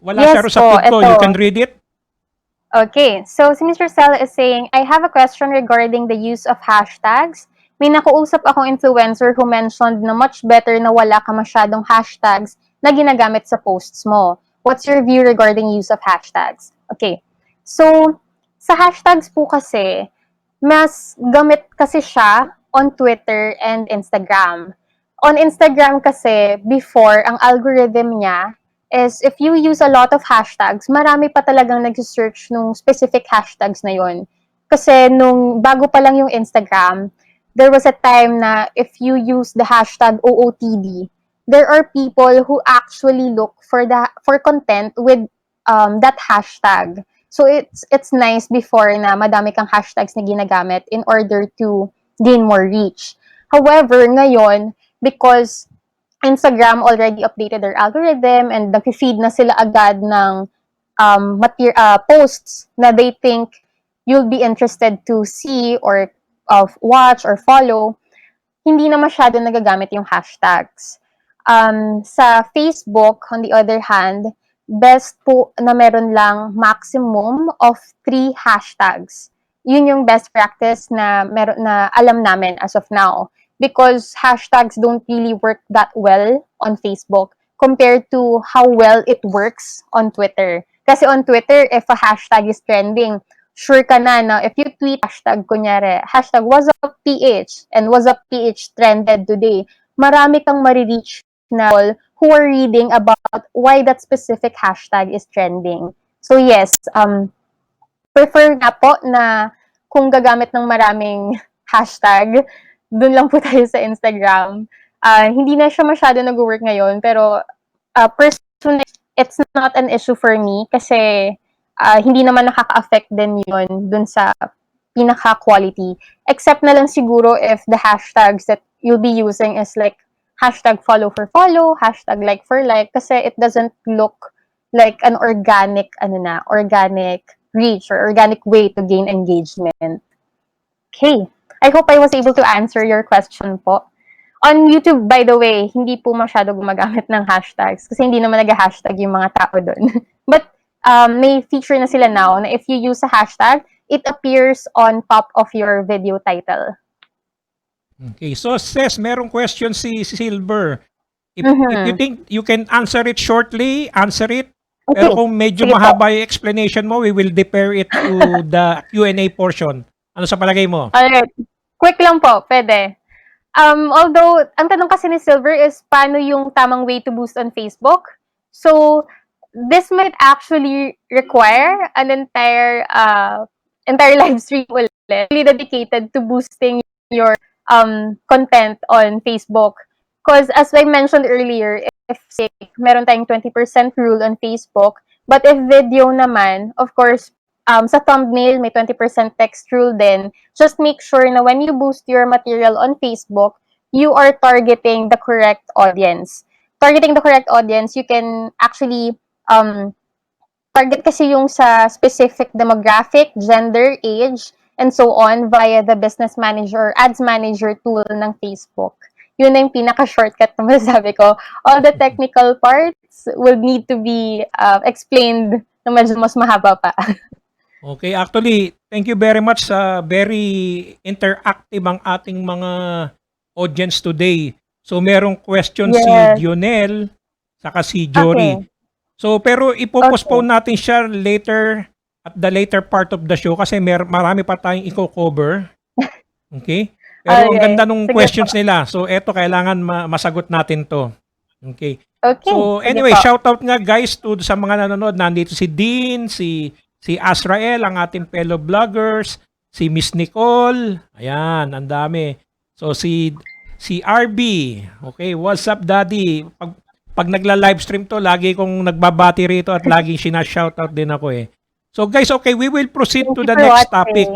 Wala Yes siya ro sa po, feed ko. ito. You can read it. Okay, so si Mr. Sel is saying, I have a question regarding the use of hashtags. May nakuusap akong influencer who mentioned na much better na wala ka masyadong hashtags na ginagamit sa posts mo. What's your view regarding use of hashtags? Okay, so sa hashtags po kasi, mas gamit kasi siya on Twitter and Instagram. On Instagram kasi, before, ang algorithm niya is if you use a lot of hashtags, marami pa talagang nag-search nung specific hashtags na yon. Kasi nung bago pa lang yung Instagram, there was a time na if you use the hashtag OOTD, there are people who actually look for content with that hashtag. So it's nice before na madami kang hashtags na ginagamit in order to gain more reach. However, ngayon, because Instagram already updated their algorithm and nag-feed na sila agad ng posts na they think you'll be interested to see or watch or follow, hindi na masyado nagagamit yung hashtags. Sa Facebook, on the other hand, best po na meron lang maximum of 3 hashtags. Yun yung best practice na meron na alam namin as of now, because hashtags don't really work that well on Facebook compared to how well it works on Twitter. Kasi on Twitter, if a hashtag is trending, sure ka na if you tweet hashtag, kunyari, hashtag WhatsUpPH and WhatsUpPH trended today, marami kang marireach na people who are reading about why that specific hashtag is trending. So yes, prefer nga po na kung gagamit ng maraming hashtag, dun lang po tayo sa Instagram. Hindi na siya masyado nag-work ngayon, pero personally, it's not an issue for me kasi hindi naman nakaka-affect din yun dun sa pinaka-quality. Except na lang siguro if the hashtags that you'll be using is like hashtag follow for follow, hashtag like for like, kasi it doesn't look like an organic reach or organic way to gain engagement. Okay. I hope I was able to answer your question po. On YouTube, by the way, hindi po masyado gumagamit ng hashtags kasi hindi naman nag-hashtag yung mga tao doon. But may feature na sila now na if you use a hashtag, it appears on top of your video title. Okay, so Ces, merong question si Silver. If you think you can answer it shortly, answer it. Okay. Pero kung medyo Sige po. mahaba yung explanation mo, we will defer it to the Q&A portion. Ano sa palagay mo? Alright. Quick lang po, pwede. Although, ang tanong kasi ni Silver is paano yung tamang way to boost on Facebook. So, this might actually require an entire live stream ulit, really dedicated to boosting your content on Facebook. Because as I mentioned earlier, if say, meron tayong 20% rule on Facebook, but if video naman, of course, sa thumbnail, may 20% text rule din. Just make sure na when you boost your material on Facebook, you are targeting the correct audience. Targeting the correct audience, you can actually target kasi yung sa specific demographic, gender, age, and so on via the business manager, ads manager tool ng Facebook. Yun na yung pinaka-shortcut na masasabi ko. All the technical parts will need to be explained na medyo mas mahaba pa. Okay, actually, thank you very much sa very interactive ang ating mga audience today. So, merong question si Yes. Dionel saka si Jory. Okay. So, pero ipopostpone natin siya later at the later part of the show kasi marami pa tayong i-cover. Okay? Pero ang Okay. ganda nung Sige questions po. nila. So, eto, kailangan masagot natin to. Okay. Okay. So, sige anyway, po. shoutout nga guys to sa mga nanonood. Nandito si Dean, si Azrael, ang ating fellow vloggers, si Miss Nicole. Ayan, ang dami. So, si RB. Okay, what's up, Daddy? Pag nagla-livestream to, lagi kong nagbabati rito at laging sinashoutout din ako eh. So, guys, okay, we will proceed Thank to you the for next watching. topic.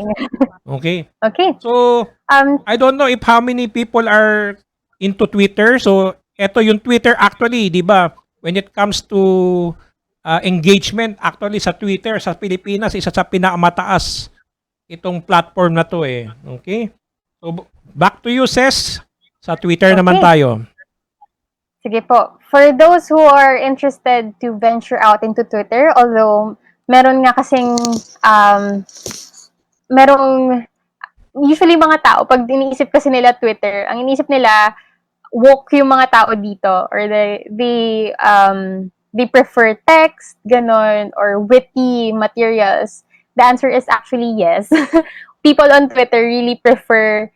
Okay. Okay. So, I don't know if how many people are into Twitter. So, eto yung Twitter actually, di ba? When it comes to engagement, actually sa Twitter, sa Pilipinas, isa sa pinakamataas itong platform na to eh. Okay? So, back to you, Ces. Sa Twitter naman tayo. Sige po. For those who are interested to venture out into Twitter, although meron nga kasing merong usually mga tao, pag iniisip kasi nila Twitter, ang iniisip nila, woke yung mga tao dito, or they prefer text, ganon, or witty materials. The answer is actually yes. People on Twitter really prefer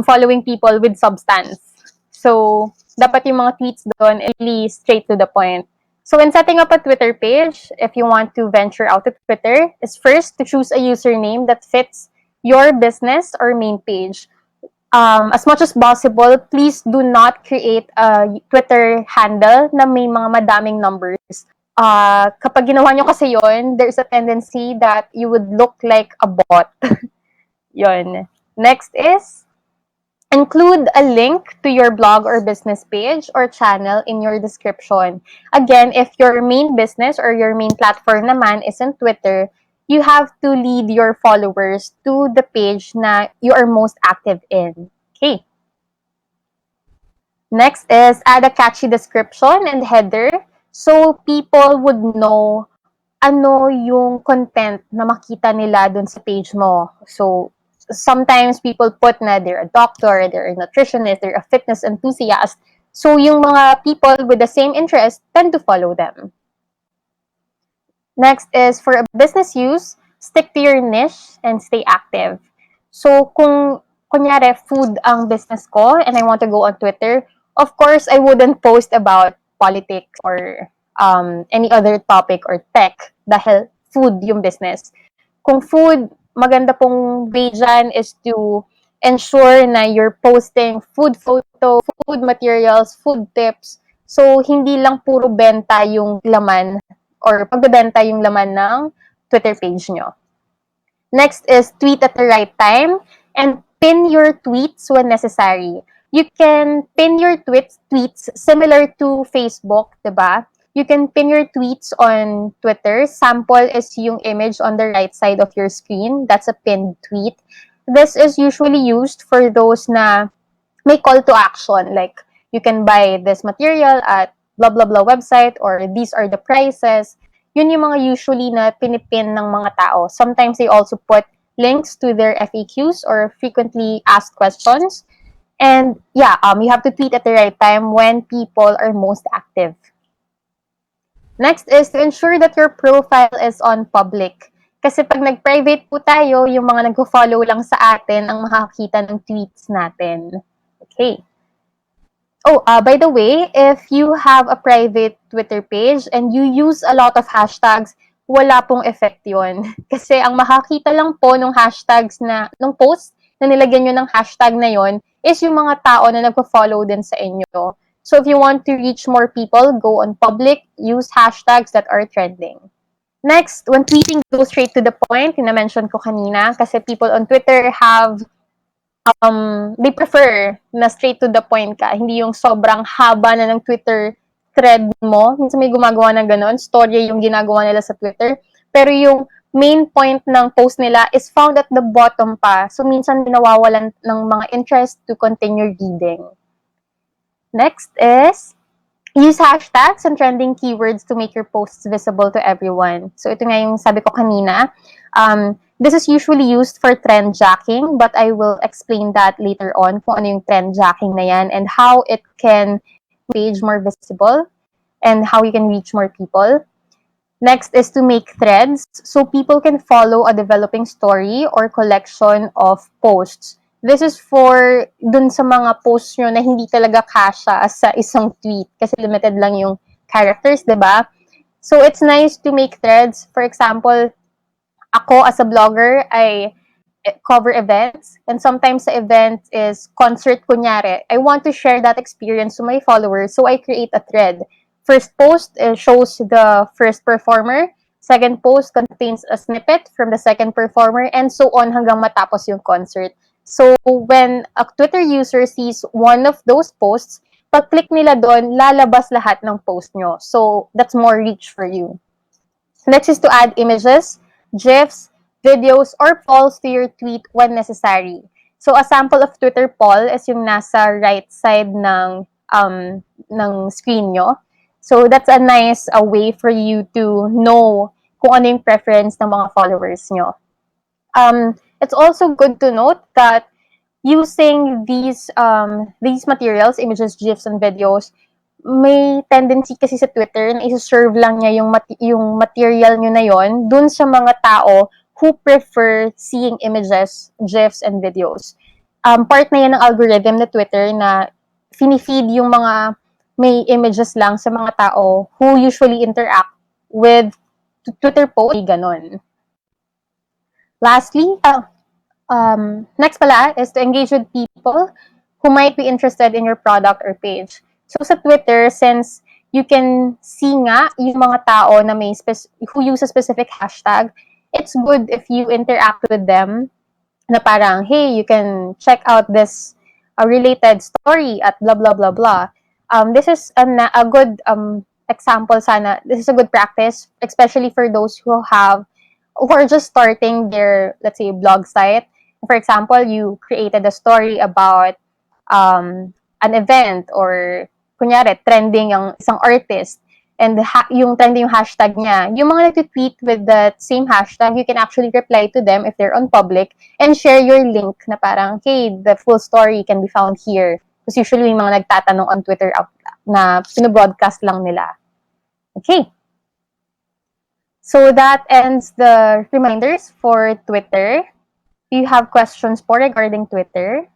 following people with substance. So, dapat yung mga tweets doon really straight to the point. So, when setting up a Twitter page, if you want to venture out to Twitter, is first to choose a username that fits your business or main page. As much as possible, please do not create a Twitter handle na may mga madaming numbers. Kapag ginawa nyo kasi yon, there's a tendency that you would look like a bot. Yon. Next is, include a link to your blog or business page or channel in your description. Again, if your main business or your main platform naman isn't Twitter, you have to lead your followers to the page na you are most active in. Okay. Next is add a catchy description and header so people would know ano yung content na makita nila dun sa page mo. So, sometimes people put na they're a doctor, they're a nutritionist, they're a fitness enthusiast. So, yung mga people with the same interest tend to follow them. Next is for a business use, stick to your niche and stay active. So, kung kunyari food ang business ko and I want to go on Twitter, of course, I wouldn't post about politics or any other topic or tech dahil food yung business. Kung food, maganda pong way dyan is to ensure na you're posting food photo, food materials, food tips. So, hindi lang puro benta yung laman or pagbebenta yung laman ng Twitter page nyo. Next is tweet at the right time and pin your tweets when necessary. You can pin your tweets similar to Facebook, diba? You can pin your tweets on Twitter. Sample is yung image on the right side of your screen. That's a pinned tweet. This is usually used for those na may call to action, like you can buy this material at blah blah blah website or these are the prices. Yun yung mga usually na pinipin ng mga tao. Sometimes they also put links to their FAQs or frequently asked questions. And yeah, you have to tweet at the right time when people are most active. Next is to ensure that your profile is on public. Kasi pag nag-private po tayo, yung mga nag-follow lang sa atin ang makakita ng tweets natin. Okay. Oh, by the way, if you have a private Twitter page and you use a lot of hashtags, wala pong effect yun. Kasi ang makakita lang po ng hashtags na, ng post na nilagyan nyo ng hashtag na yon is yung mga tao na nagpo-follow din sa inyo. So if you want to reach more people, go on public, use hashtags that are trending. Next, when tweeting, go straight to the point. Yung na-mention ko kanina, kasi people on Twitter have they prefer na straight to the point ka. Hindi yung sobrang haba na ng Twitter thread mo. Minsan may gumagawa ng ganon. Story yung ginagawa nila sa Twitter. Pero yung main point ng post nila is found at the bottom pa. So, minsan nawawalan ng mga interest to continue reading. Next is use hashtags and trending keywords to make your posts visible to everyone. So, ito nga yung sabi ko kanina. This is usually used for trend jacking, but I will explain that later on kung ano yung trend jacking na yan and how it can page more visible and how you can reach more people. Next is to make threads so people can follow a developing story or collection of posts. This is for dun sa mga posts nyo na hindi talaga kasha sa isang tweet kasi limited lang yung characters, diba? So it's nice to make threads. For example, ako as a blogger, I cover events and sometimes the event is concert kunyari. I want to share that experience to my followers, so I create a thread. First post shows the first performer. Second post contains a snippet from the second performer and so on hanggang matapos yung concert. So when a Twitter user sees one of those posts, pag-click nila doon, lalabas lahat ng post nyo. So that's more reach for you. Next is to add images, GIFs, videos, or polls to your tweet when necessary. So a sample of Twitter poll is yung nasa right side ng screen nyo. So that's a nice way for you to know kung ano yung preference ng mga followers nyo. It's also good to note that using these materials, images, GIFs, and videos, may tendency kasi sa Twitter na isa-serve lang niya yung material nyo na yon dun sa mga tao who prefer seeing images, GIFs, and videos. Part na yan ng algorithm na Twitter na fini-feed yung mga may images lang sa mga tao who usually interact with Twitter posts, ganon. Lastly, next pala is to engage with people who might be interested in your product or page. So sa Twitter, since you can see nga yung mga tao na may who use a specific hashtag, it's good if you interact with them na parang, hey, you can check out this related story at blah, blah, blah, blah. This is a good example sana. This is a good practice, especially for those who are just starting their, let's say, blog site. For example, you created a story about an event or kunyari trending yung isang artist and yung trending yung hashtag niya, yung mga nag-tweet with that same hashtag, you can actually reply to them if they're on public and share your link na parang, hey, the full story can be found here. Because usually yung mga nagtatanong on Twitter na pinobroadcast lang nila. Okay. So that ends the reminders for Twitter. Do you have questions po regarding Twitter?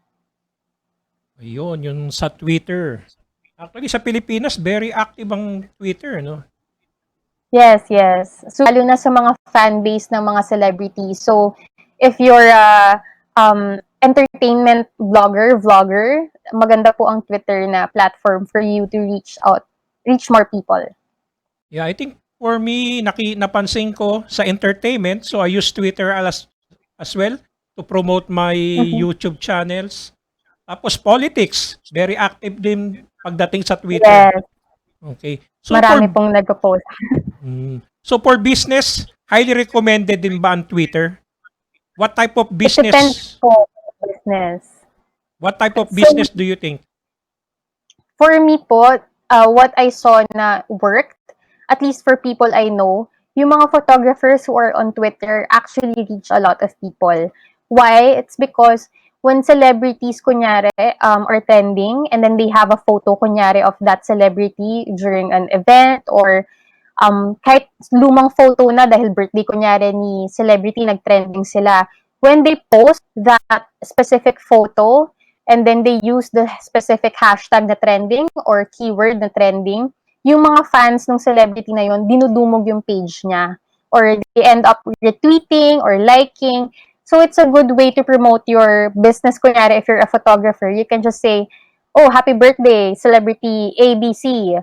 Ayun, yung sa Twitter. Actually, sa Pilipinas, very active ang Twitter, no? Yes, yes. So, lalo na sa mga fan base ng mga celebrities. So, if you're a entertainment vlogger, maganda po ang Twitter na platform for you to reach more people. Yeah, I think for me, napansin ko sa entertainment, so I use Twitter as well to promote my YouTube channels. Tapos politics, very active din pagdating sa Twitter. Yes, Okay. So marami pong nag-post. so for business, highly recommended din ba ang Twitter? What type of It depends business? po sa business. What type of business do you think? For me po, what I saw na worked, at least for people I know, yung mga photographers who are on Twitter actually reach a lot of people. Why? It's because when celebrities, kunyari, are trending, and then they have a photo, kunyari, of that celebrity during an event, or kahit lumang photo na dahil birthday, kunyari, ni celebrity, nag-trending sila. When they post that specific photo, and then they use the specific hashtag na trending or keyword na trending, yung mga fans ng celebrity na yun, dinudumog yung page niya. Or they end up retweeting or liking. So it's a good way to promote your business. Kunyari, if you're a photographer, you can just say, oh, happy birthday, celebrity ABC.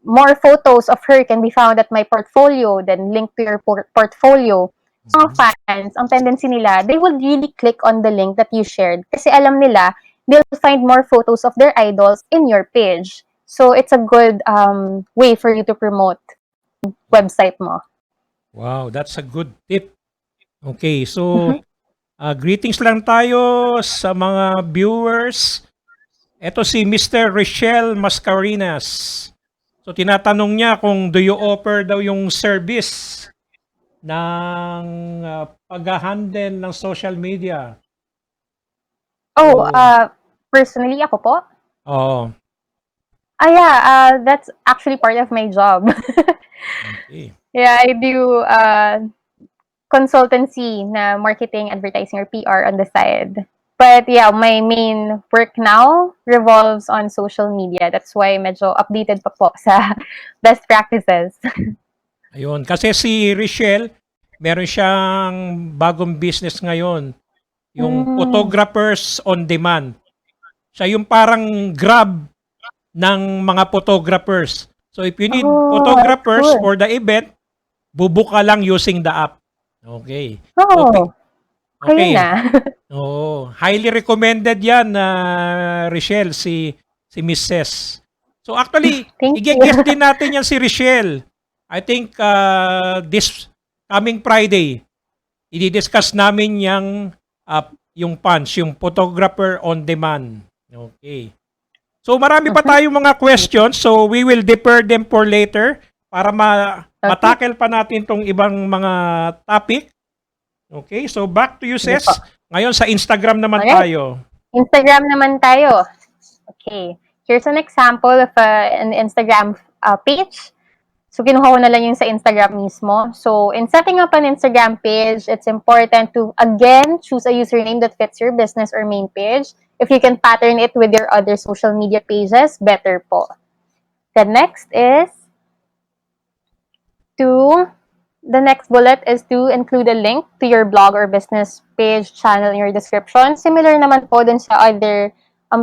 More photos of her can be found at my portfolio, then link to your portfolio. Mga fans, ang tendency nila, they will really click on the link that you shared kasi alam nila, they'll find more photos of their idols in your page. So it's a good way for you to promote website mo. Wow, that's a good tip. Okay, so greetings lang tayo sa mga viewers. Ito si Mr. Richelle Mascarinas. So tinatanong niya kung do you offer daw yung service ng pag-handle ng social media. Oh, So, personally, ako po? oh, Yeah, that's actually part of my job. okay. Yeah, I do consultancy na marketing, advertising, or PR on the side. But yeah, my main work now revolves on social media. That's why medyo updated pa po sa best practices. Ayun, kasi si Richelle, meron siyang bagong business ngayon, yung photographers on demand. Siya yung parang Grab ng mga photographers. So if you need Oh, photographers that's good. for the event, bubook ka lang using the app. Okay. So, Oh, kayo okay. na. Oh, highly recommended 'yan na Richelle si Mrs. So actually, Thank you. i-guest din natin 'yan si Richelle. I think this coming Friday, i-discuss namin yung punch, yung photographer on demand. Okay. So marami pa tayong mga questions, so we will defer them for later para matakel pa natin tong ibang mga topic. Okay, so back to you, Sige Ses. po. Ngayon sa Instagram naman Alright. tayo. Instagram naman tayo. Okay. Here's an example of an Instagram page. So, kinuha ko na lang yung sa Instagram mismo. So, in setting up an Instagram page, it's important to, again, choose a username that fits your business or main page. If you can pattern it with your other social media pages, better po. The next bullet is to include a link to your blog or business page channel in your description. Similar naman po dun sa other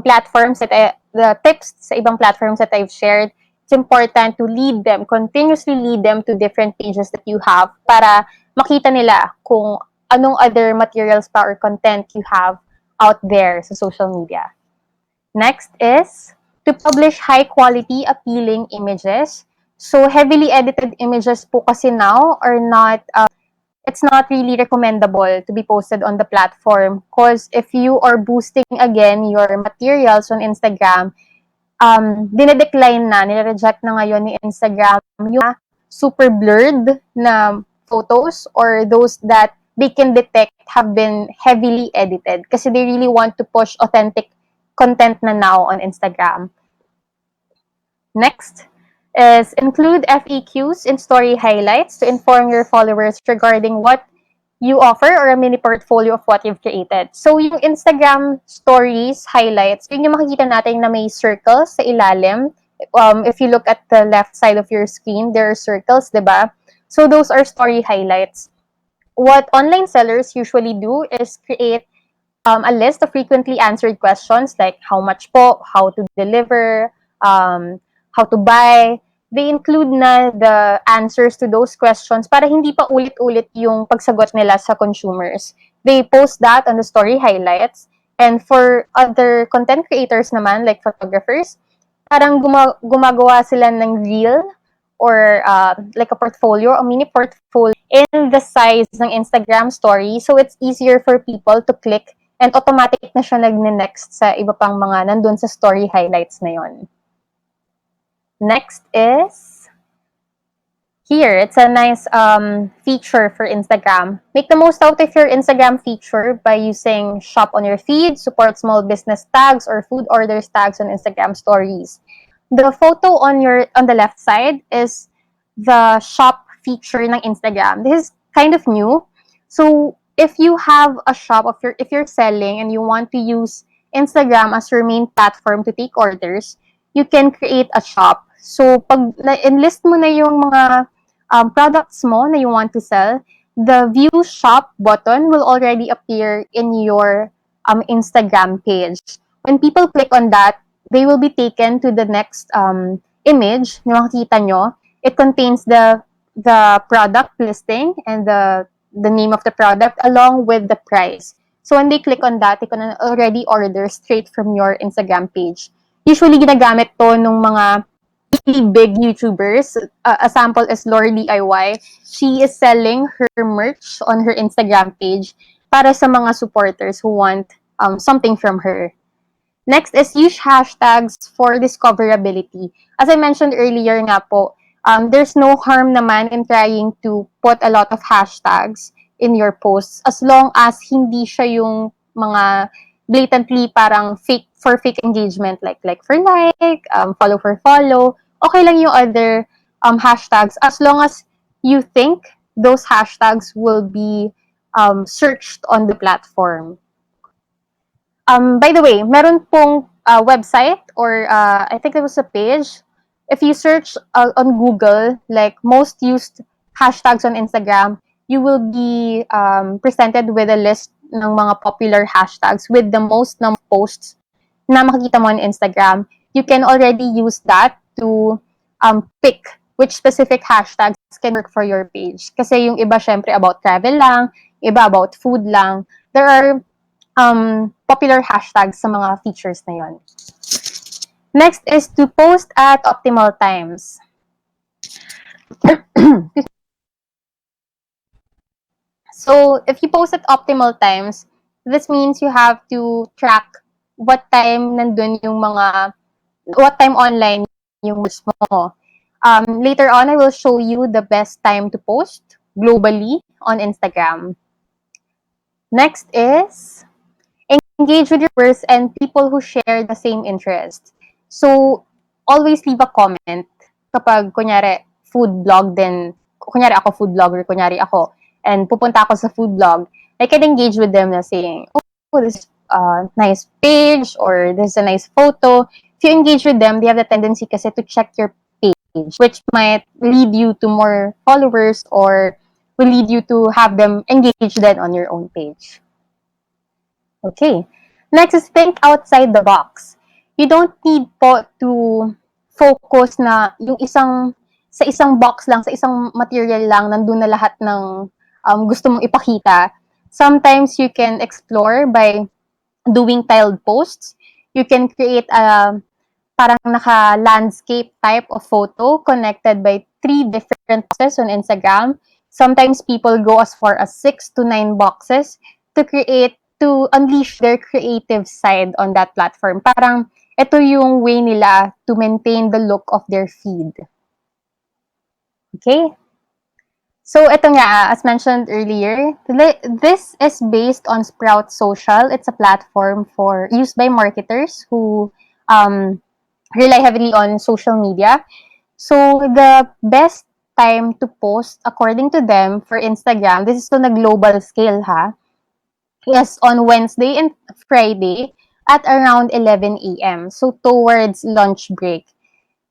platforms the tips sa ibang platforms that I've shared. It's important to continuously lead them to different pages that you have para makita nila kung anong other materials pa or content you have out there sa social media. Next is to publish high-quality, appealing images. So, heavily edited images po kasi now are not it's not really recommendable to be posted on the platform because if you are boosting again your materials on Instagram, dinedecline na, nire-reject na ngayon ni Instagram yung super blurred na photos or those that they can detect have been heavily edited kasi they really want to push authentic content na now on Instagram. Next is include FAQs in story highlights to inform your followers regarding what you offer or a mini portfolio of what you've created. So, yung Instagram stories, highlights, yun yung makikita natin na may circles sa ilalim. If you look at the left side of your screen, there are circles, diba? So, those are story highlights. What online sellers usually do is create a list of frequently answered questions like how much po, how to deliver, how to buy. They include na the answers to those questions para hindi pa ulit-ulit yung pagsagot nila sa consumers. They post that on the story highlights. And for other content creators naman, like photographers, parang gumagawa sila ng reel or like a portfolio, a mini portfolio in the size ng Instagram story. So it's easier for people to click and automatic na siya nagne-next sa iba pang mga nandun sa story highlights na yon. Next is here. It's a nice feature for Instagram. Make the most out of your Instagram feature by using shop on your feed, support small business tags, or food orders tags on Instagram stories. The photo on the left side is the shop feature ng Instagram. This is kind of new. So if you have a shop, if you're selling and you want to use Instagram as your main platform to take orders, you can create a shop. So pag na-enlist mo na yung mga products mo na you want to sell, the view shop button will already appear in your Instagram page. When people click on that, they will be taken to the next image na makikita nyo. It contains the product listing and the name of the product along with the price. So when they click on that, they can already order straight from your Instagram page. Usually ginagamit to nung mga really big YouTubers. A sample is Lore DIY. She is selling her merch on her Instagram page para sa mga supporters who want something from her. Next is use hashtags for discoverability. As I mentioned earlier nga po, there's no harm naman in trying to put a lot of hashtags in your posts as long as hindi siya yung mga blatantly parang fake engagement like for like, follow for follow. Okay lang yung other hashtags as long as you think those hashtags will be searched on the platform. By the way, meron pong website or I think there was a page. If you search on Google, like most used hashtags on Instagram, you will be presented with a list ng mga popular hashtags with the most number of posts na makikita mo on Instagram. You can already use that to pick which specific hashtags can work for your page. Kasi yung iba syempre about travel lang, iba about food lang. There are popular hashtags sa mga features na yon. Next is to post at optimal times. So, if you post at optimal times, this means you have to track what time nandun yung what time online yung post mo. Later on, I will show you the best time to post globally on Instagram. Next is engage with your viewers and people who share the same interest. So, always leave a comment kapag, kunyari, food blog din. Kunyari ako food blogger, kunyari ako. And pupunta ako sa food blog. I can engage with them na saying, oh, this is a nice page or this is a nice photo. If you engage with them, they have the tendency kasi to check your page, which might lead you to more followers or will lead you to have them engage then on your own page. Okay. Next is think outside the box. You don't need po to focus na yung sa isang box lang, sa isang material lang, nandun na lahat ng gusto mong ipakita. Sometimes you can explore by doing tiled posts. You can create a parang naka-landscape type of photo connected by 3 different posts on Instagram. Sometimes people go as far as 6 to 9 boxes to unleash their creative side on that platform. Parang ito yung way nila to maintain the look of their feed. Okay? So ito nga, as mentioned earlier, this is based on Sprout Social. It's a platform used by marketers who rely heavily on social media. So the best time to post according to them for Instagram, this is on a global scale ha, is on Wednesday and Friday at around 11 a.m. So towards lunch break.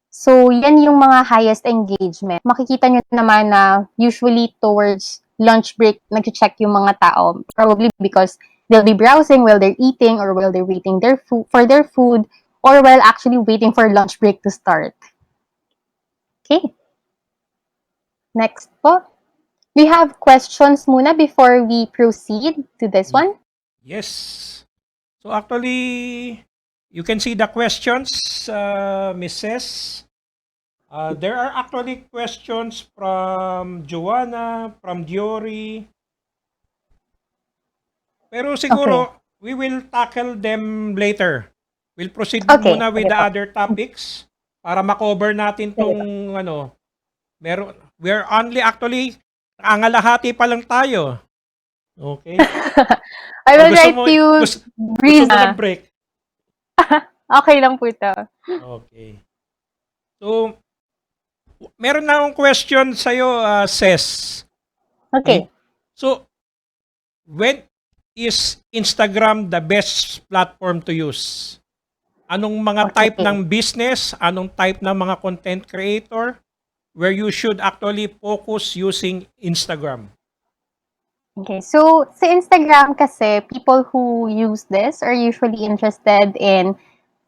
So, yan yung mga highest engagement. Makikita nyo naman na usually towards lunch break, nag-check yung mga tao. Probably because they'll be browsing while they're eating or while they're waiting for their food or while actually waiting for lunch break to start. Okay. Next po. We have questions muna before we proceed to this one. Yes. So actually, you can see the questions, Mrs. There are actually questions from Joanna, from Diori. Pero siguro, we will tackle them later. We'll proceed Okay. muna with Okay the po. other topics para ma-cover natin tong we're only actually angalahati pa lang tayo. Okay? I O will gusto try mo to gusto breathe mo na. mag-break? Okay lang po ito. Okay. So, meron na akong question sa'yo, Ses. Okay. So, when is Instagram the best platform to use? Anong mga type Okay. ng business? Anong type ng mga content creator where you should actually focus using Instagram? Okay, so sa Instagram kasi, people who use this are usually interested in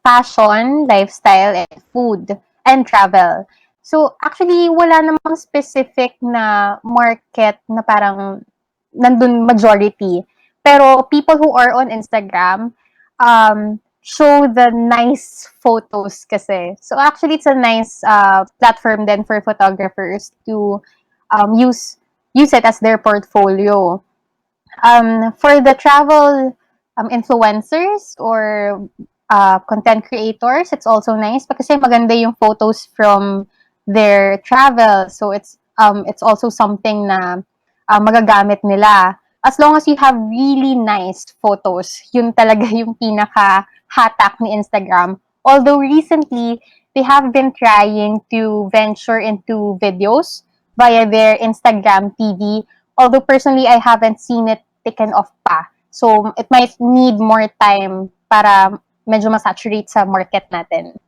fashion, lifestyle, and food, and travel. So actually, wala namang specific na market na parang nandun majority. Pero people who are on Instagram show the nice photos kasi. So actually, it's a nice platform then for photographers to use it as their portfolio. For the travel influencers or content creators, it's also nice kasi maganda yung photos from their travel. So it's also something na magagamit nila. As long as you have really nice photos, yun talaga yung pinaka-hatak ni Instagram. Although recently, they have been trying to venture into videos via their Instagram TV. Although personally, I haven't seen it taken off pa. So, it might need more time para medyo masaturate sa market natin.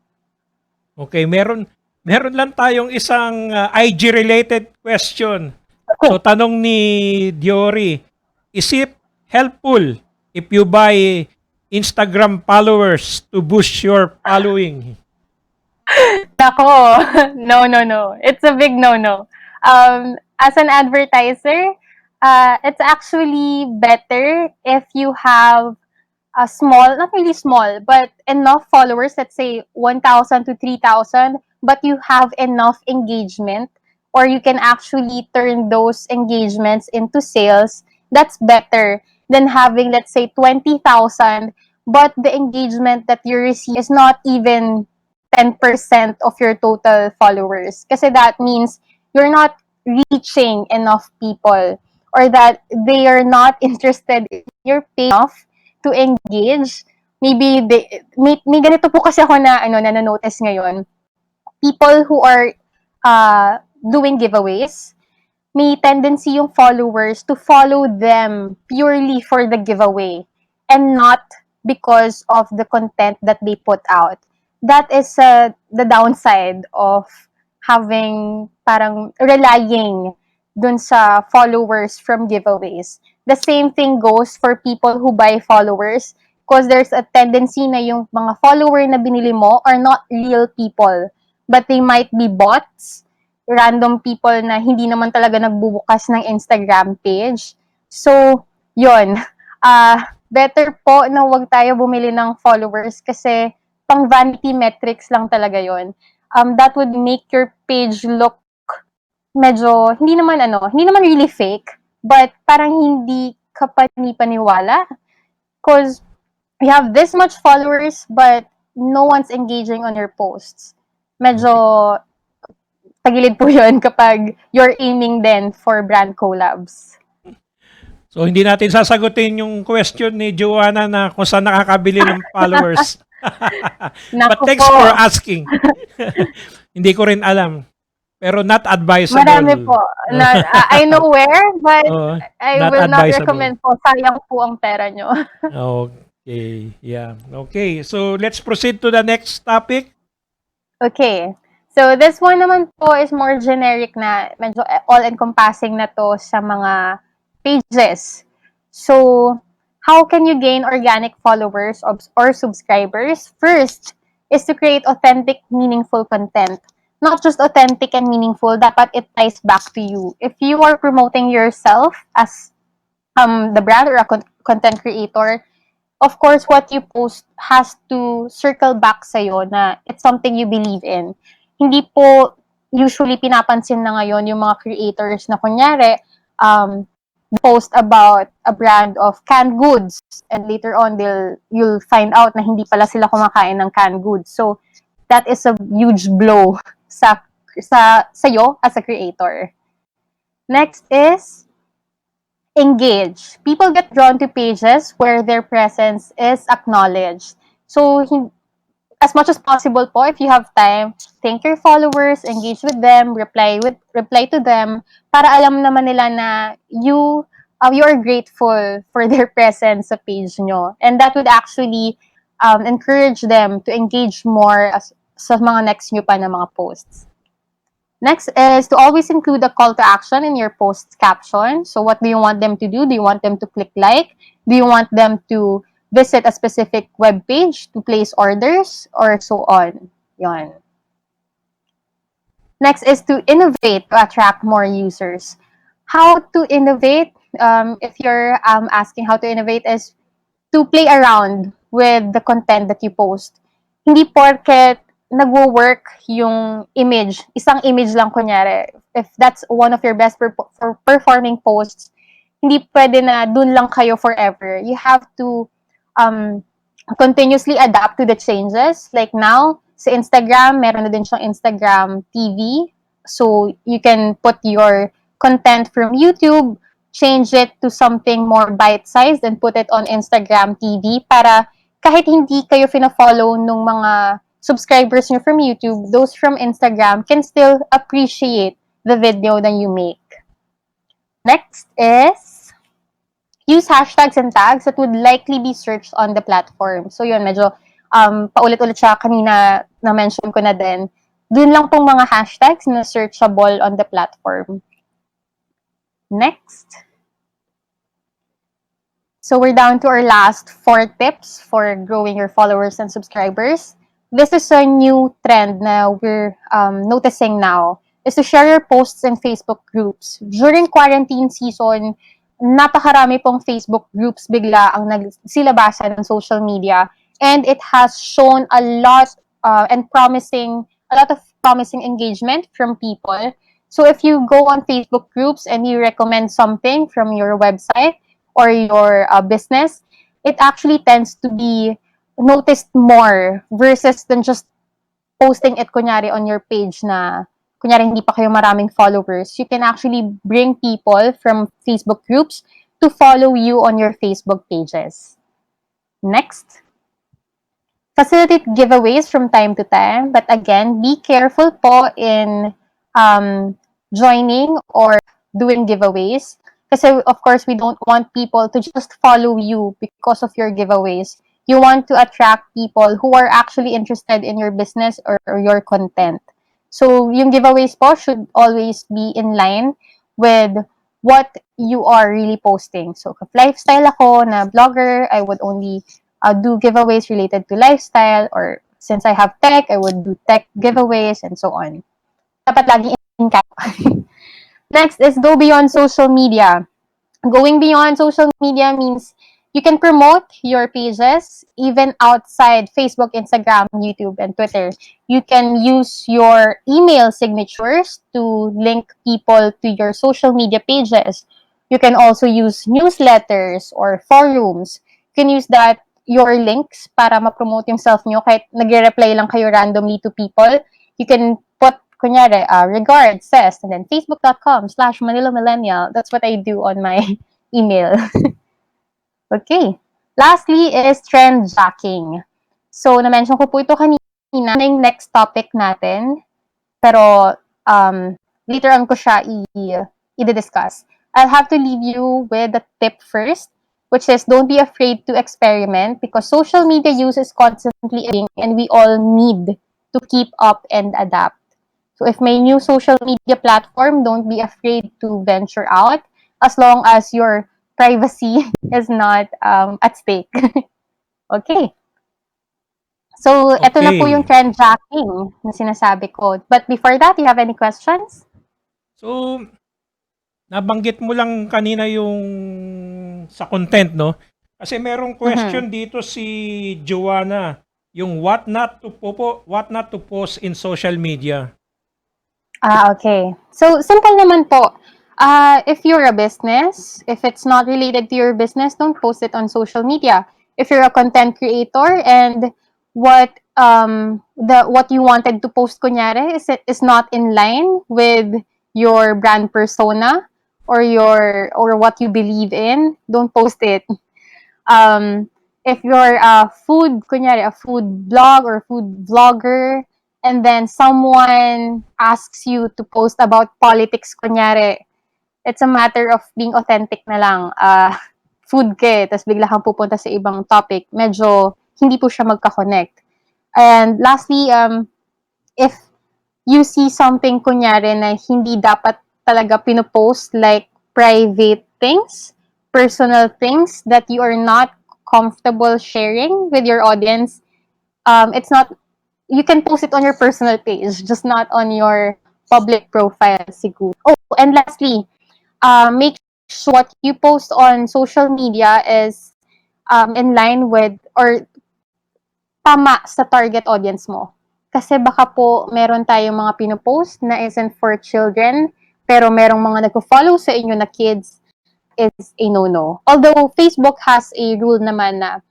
Okay, meron lang tayong isang IG-related question. So, tanong ni Diori, is it helpful if you buy Instagram followers to boost your following? Nako, no. It's a big no. As an advertiser, it's actually better if you have a small, not really small, but enough followers, let's say 1,000 to 3,000, but you have enough engagement, or you can actually turn those engagements into sales. That's better than having, let's say, 20,000, but the engagement that you receive is not even 10% of your total followers. Kasi that means you're not reaching enough people, or that they are not interested in your page enough to engage. Maybe may ganito po kasi ako na na-notice ngayon. People who are doing giveaways, may tendency yung followers to follow them purely for the giveaway and not because of the content that they put out. That is the downside of having parang relying dun sa followers from giveaways. The same thing goes for people who buy followers, because there's a tendency na yung mga follower na binili mo are not real people, but they might be bots, random people na hindi naman talaga nagbubukas ng Instagram page. So, yun. Better po na wag tayo bumili ng followers kasi pang vanity metrics lang talaga yon. That would make your page look medyo hindi naman really fake, but parang hindi ka panipaniwala because you have this much followers but no one's engaging on your posts. Medyo tagilid po 'yun kapag you're aiming then for brand collabs. So hindi natin sasagutin yung question ni Joanna na kung saan nakakabili ng followers. But Naku thanks po, for asking. Hindi ko rin alam. Pero not advisable. marami po. I know where, but Oo, I not will not advisable. recommend po. Sayang po ang pera nyo. Okay, yeah. Okay, so let's proceed to the next topic. Okay. So, this one naman po is more generic na, medyo all-encompassing na to sa mga pages. So, how can you gain organic followers or subscribers? First is to create authentic, meaningful content. Not just authentic and meaningful, dapat it ties back to you. If you are promoting yourself as the brand or a content creator, of course, what you post has to circle back sa'yo na it's something you believe in. Hindi po usually pinapansin na ngayon yung mga creators na kunyari, post about a brand of canned goods and later on you'll find out na hindi pala sila kumakain ng canned goods. So that is a huge blow sa'yo as a creator. Next is engage. People get drawn to pages where their presence is acknowledged. So, as much as possible po, if you have time, thank your followers, engage with them, reply to them, para alam naman nila na you are grateful for their presence sa page nyo. And that would actually encourage them to engage more sa mga next nyo pa na mga posts. Next is to always include a call to action in your post caption. So what do you want them to do? Do you want them to click like? Do you want them to visit a specific web page to place orders or so on? Yon. Next is to innovate to attract more users. How to innovate? If you're asking how to innovate is to play around with the content that you post. Hindi porket nagwo-work yung image, isang image lang kunyari. If that's one of your best performing posts, hindi pwede na dun lang kayo forever. You have to continuously adapt to the changes. Like now, sa Instagram, meron na din siyang Instagram TV. So, you can put your content from YouTube, change it to something more bite-sized and put it on Instagram TV para kahit hindi kayo fina-follow nung mga subscribers nyo from YouTube, those from Instagram can still appreciate the video that you make. Next is use hashtags and tags that would likely be searched on the platform. So yun, medyo paulit-ulit siya kanina na-mention ko na din. Dun lang pong mga hashtags na searchable on the platform. Next. So we're down to our last 4 tips for growing your followers and subscribers. This is a new trend na we're noticing now, is to share your posts in Facebook groups. During quarantine season, napakarami pong Facebook groups bigla ang nagsilabasan ng social media, and it has shown a lot of promising engagement from people. So if you go on Facebook groups and you recommend something from your website or your business, it actually tends to be noticed more versus than just posting it kunyari on your page na kunyari hindi pa kayo maraming followers. You can actually bring people from Facebook groups to follow you on your Facebook pages. Next. Facilitate giveaways from time to time, but again, be careful po in joining or doing giveaways. Kasi of course, we don't want people to just follow you because of your giveaways. You want to attract people who are actually interested in your business or your content. So, yung giveaways po should always be in line with what you are really posting. So, if lifestyle ako na blogger, I would only do giveaways related to lifestyle, or since I have tech, I would do tech giveaways and so on. Dapat laging in Next is go beyond social media. Going beyond social media means You can promote your pages even outside Facebook, Instagram, YouTube, and Twitter. You can use your email signatures to link people to your social media pages. You can also use newsletters or forums. You can use your links para ma-promote yung self nyo kahit nagre-reply lang kayo randomly to people. You can put, kunyari, regards, says, and then facebook.com/Manila Millennial. That's what I do on my email. Okay. Lastly is trend jacking. So, na-mention ko po ito kanina na yung next topic natin. Pero, later on ko siya i-discuss. I'll have to leave you with a tip first, which is don't be afraid to experiment because social media use is constantly evolving and we all need to keep up and adapt. So if may new social media platform, don't be afraid to venture out as long as your privacy is not at stake. Okay. So, ito na po yung Okay. trend jacking na sinasabi ko. But before that, you have any questions? So, nabanggit mo lang kanina yung sa content, no? Kasi merong question dito si Joanna, yung what not to post in social media. Okay. So, simple naman po. If you're a business, if it's not related to your business, don't post it on social media. If you're a content creator and what you wanted to post kunyari is not in line with your brand persona or what you believe in, don't post it. If you're a food blog or food vlogger, and then someone asks you to post about politics, kunyari, it's a matter of being authentic na lang. Food ka tapos bigla kang pupunta sa ibang topic, medyo hindi po siya magka-connect. And lastly, if you see something, kunyari, na hindi dapat talaga pinopost, like private things, personal things that you are not comfortable sharing with your audience, it's not, you can post it on your personal page, just not on your public profile, siguro. Oh, and lastly, make sure what you post on social media is in line with or tama sa target audience mo. Kasi baka po meron tayong mga pinopost na isn't for children, pero merong mga nagpo-follow sa inyo na kids, is a no-no. Although Facebook has a rule naman na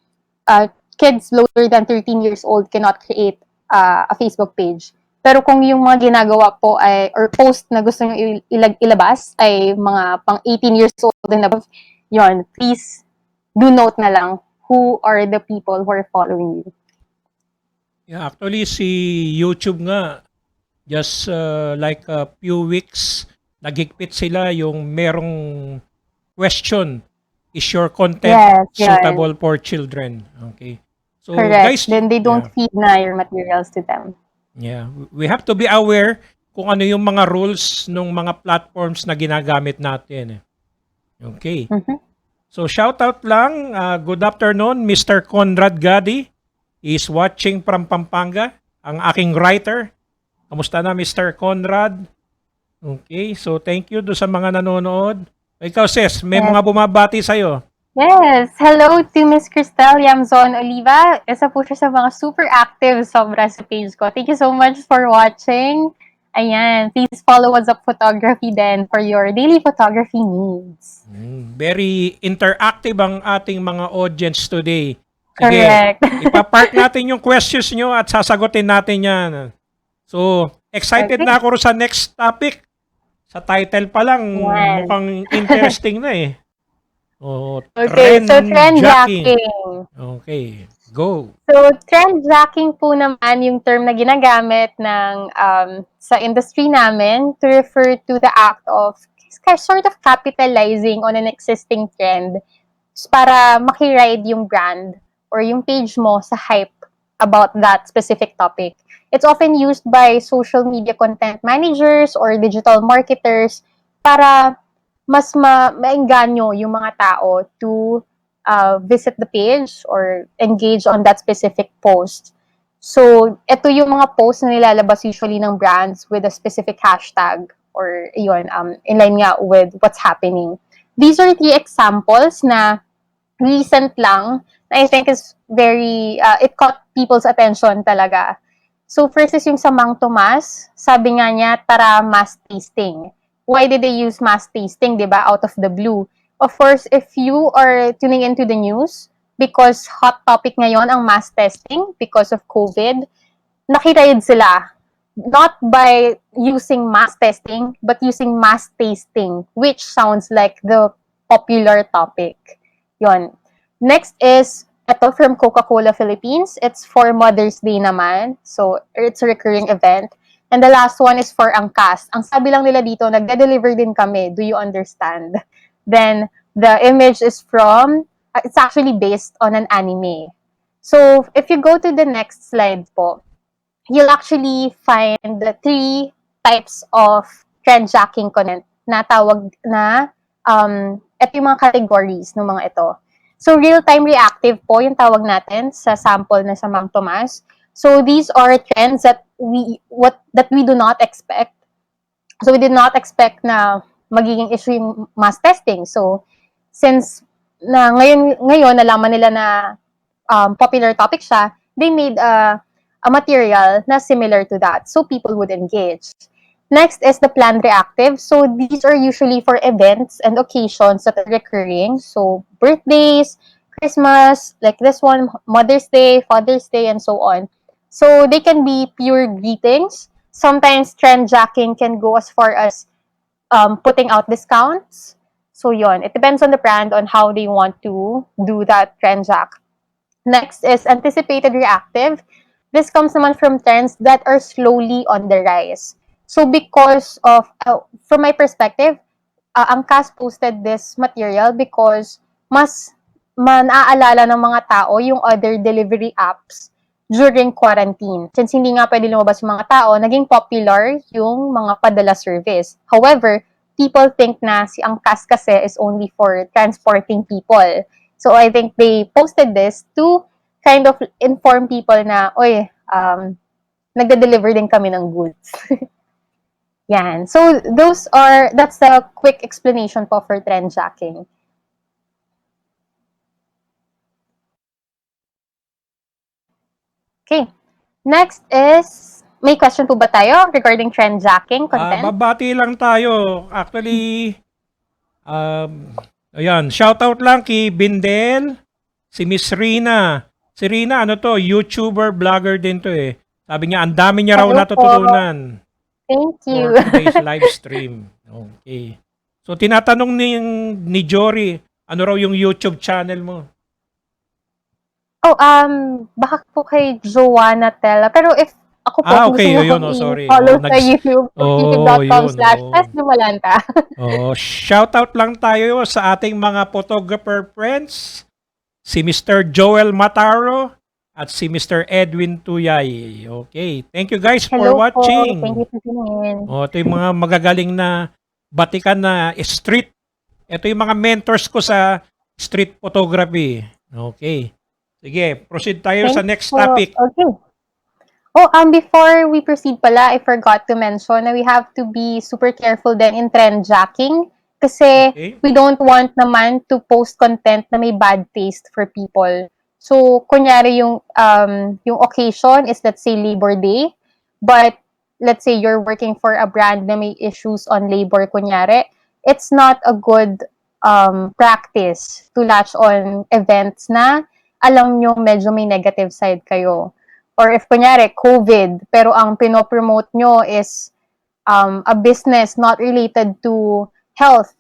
kids lower than 13 years old cannot create a Facebook page. Pero kung yung mga ginagawa po ay, or post na gusto nyo ilabas ay mga pang 18 years old and above, yon, please do note na lang who are the people who are following you. Yeah, actually si YouTube nga just like a few weeks nagigpit sila yung merong question, is your content Yes, suitable for children? Okay. So correct. guys, Then they don't yeah, feed na your materials to them. yeah, we have to be aware kung ano yung mga rules ng mga platforms na ginagamit natin. Okay. So shout out lang, good afternoon Mr. Conrad Gadi is watching from Pampanga, ang aking writer. Kamusta na Mr. Conrad? Okay, so thank you do sa mga nanonood. Ikaw sis, may Yes. mga bumabati sa'yo. Yes, hello to Miss Cristel Yamzon Oliva. Isa po siya sa mga super active sobra sa page ko. Thank you so much for watching. Ayan, please follow Wazzup Photography then for your daily photography needs. Very interactive ang ating mga audience today. Sige, Correct. ipapark natin yung questions nyo at sasagutin natin yan. So, excited Okay. na ako sa next topic. Sa title pa lang, Yan. mukhang interesting na eh. Oh, Okay, so trend jacking. jacking. Okay, go. So, trend jacking po naman yung term na ginagamit ng sa industry namin to refer to the act of sort of capitalizing on an existing trend para makiride yung brand or yung page mo sa hype about that specific topic. It's often used by social media content managers or digital marketers para mas maengganyo yung mga tao to visit the page or engage on that specific post. So, ito yung mga posts na nilalabas usually ng brands with a specific hashtag or yun, in line nga with what's happening. These are the examples na recent lang na I think is it caught people's attention talaga. So first is yung sa Mang Tomas, sabi nga niya, tara mass tasting. Why did they use mass tasting, di ba, out of the blue? Of course, if you are tuning into the news, because hot topic ngayon ang mass testing because of COVID, nakirayid sila. Not by using mass testing, but using mass tasting, which sounds like the popular topic. Yon. Next is, ito from Coca-Cola Philippines. It's for Mother's Day naman. So, it's a recurring event. And the last one is for Angkas. Ang sabi lang nila dito, nagde-deliver din kami. Do you understand? Then, the image is from, it's actually based on an anime. So, if you go to the next slide po, you'll actually find the 3 types of trendjacking content na tawag na ito yung mga categories ng mga ito. So, real-time reactive po yung tawag natin sa sample na sa Mang Tomas. So, these are trends that we do not expect. So, we did not expect na magiging issue yung mass testing. So, since na ngayon nalaman nila na popular topic siya, they made a material na similar to that. So, people would engage. Next is the planned reactive. So, these are usually for events and occasions that are recurring. So, birthdays, Christmas, like this one, Mother's Day, Father's Day, and so on. So, they can be pure greetings. Sometimes trend jacking can go as far as putting out discounts. So, yon. It depends on the brand on how they want to do that trend jack. Next is anticipated reactive. This comes naman from trends that are slowly on the rise. So because of, from my perspective, ang cast posted this material because mas naaalala ng mga tao yung other delivery apps during quarantine. Since hindi nga pwede lumabas yung mga tao, naging popular yung mga padala service. However, people think na si Angkas kasi is only for transporting people. So I think they posted this to kind of inform people na, oy, nagde-deliver din kami ng goods. Yan. So that's the quick explanation po for trend jacking. Okay. Next is, may question po ba tayo regarding trend jacking content? Babati lang tayo. Actually, ayan, shoutout lang kay Bindel, si Miss Rina. Si Rina, ano to, YouTuber, vlogger din to eh. Sabi niya, ang dami niya raw Hello natututunan Thank you. for today's live stream. Okay. So, tinatanong ni Jory, ano raw yung YouTube channel mo? Oh, baka po kay Joanna Tella. Pero if ako po, kung Okay. gusto niyo Yun, sorry. follow sa YouTube, yun. youtube.com/Ces Dimalanta. Shoutout lang tayo sa ating mga photographer friends, si Mr. Joel Mataro at si Mr. Edwin Tuyay. Okay. Thank you guys for Hello po. watching. Thank you for tuning in. Ito yung mga magagaling na batikan na street. Ito yung mga mentors ko sa street photography. Okay. Sige, proceed tayo sa next po. topic. Okay. Oh, before we proceed pala, I forgot to mention na we have to be super careful din in trend jacking kasi Okay. we don't want naman to post content na may bad taste for people. So, kunyari yung occasion is, let's say, Labor Day, but let's say you're working for a brand na may issues on labor, kunyari, it's not a good practice to latch on events na alam nyo medyo may negative side kayo. Or if kunyari, COVID, pero ang pinopromote nyo is a business not related to health,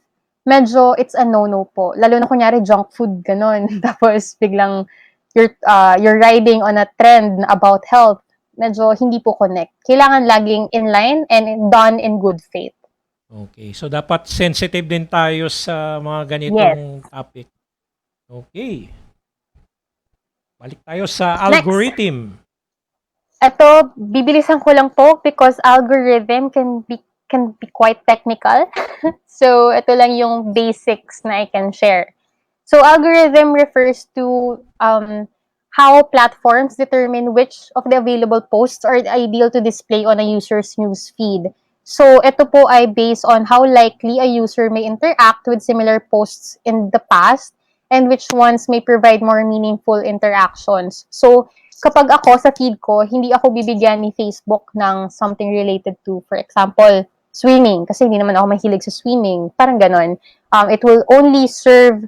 medyo it's a no-no po. Lalo na kunyari junk food, ganun. Tapos biglang you're riding on a trend about health, medyo hindi po connect. Kailangan laging in line and done in good faith. Okay. So, dapat sensitive din tayo sa mga ganitong topic. Okay. Balik tayo sa algorithm. Ito, bibilisan ko lang po because algorithm can be quite technical. So, ito lang yung basics na I can share. So, algorithm refers to how platforms determine which of the available posts are ideal to display on a user's news feed. So, ito po ay based on how likely a user may interact with similar posts in the past and which ones may provide more meaningful interactions. So, kapag ako sa feed ko, hindi ako bibigyan ni Facebook ng something related to, for example, swimming, kasi hindi naman ako mahilig sa swimming. Parang ganon. It will only serve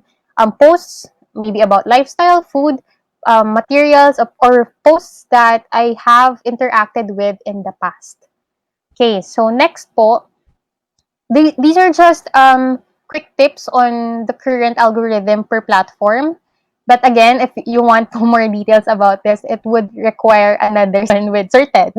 posts maybe about lifestyle, food, materials, or posts that I have interacted with in the past. Okay, so next po, these are just quick tips on the current algorithm per platform. But again, if you want more details about this, it would require another session with Sir Ted.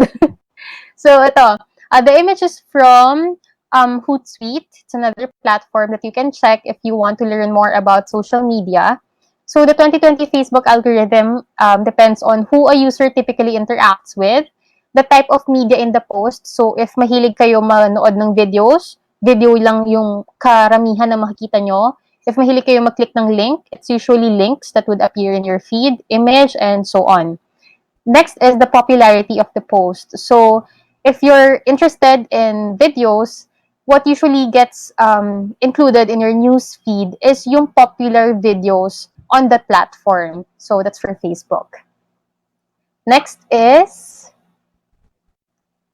So ito, the image is from Hootsuite. It's another platform that you can check if you want to learn more about social media. So the 2020 Facebook algorithm depends on who a user typically interacts with, the type of media in the post. So if mahilig kayo manood ng videos, video lang yung karamihan na makikita nyo. If mahilig kayo mag-click ng link, it's usually links that would appear in your feed, image, and so on. Next is the popularity of the post. So if you're interested in videos, what usually gets included in your news feed is yung popular videos on that platform. So that's for Facebook. Next is,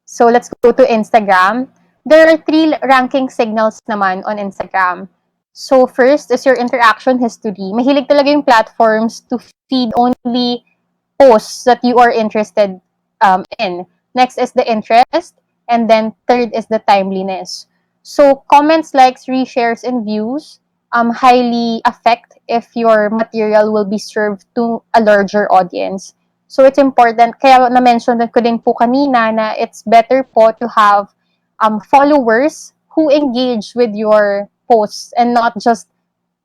so let's go to Instagram. There are 3 ranking signals naman on Instagram. So first is your interaction history. Mahilig talaga yung platforms to feed only posts that you are interested in. Next is the interest, and then third is the timeliness. So comments, likes, reshares, and views highly affect if your material will be served to a larger audience. So it's important, kaya na-mention ko din po kanina na it's better po to have followers who engage with your posts and not just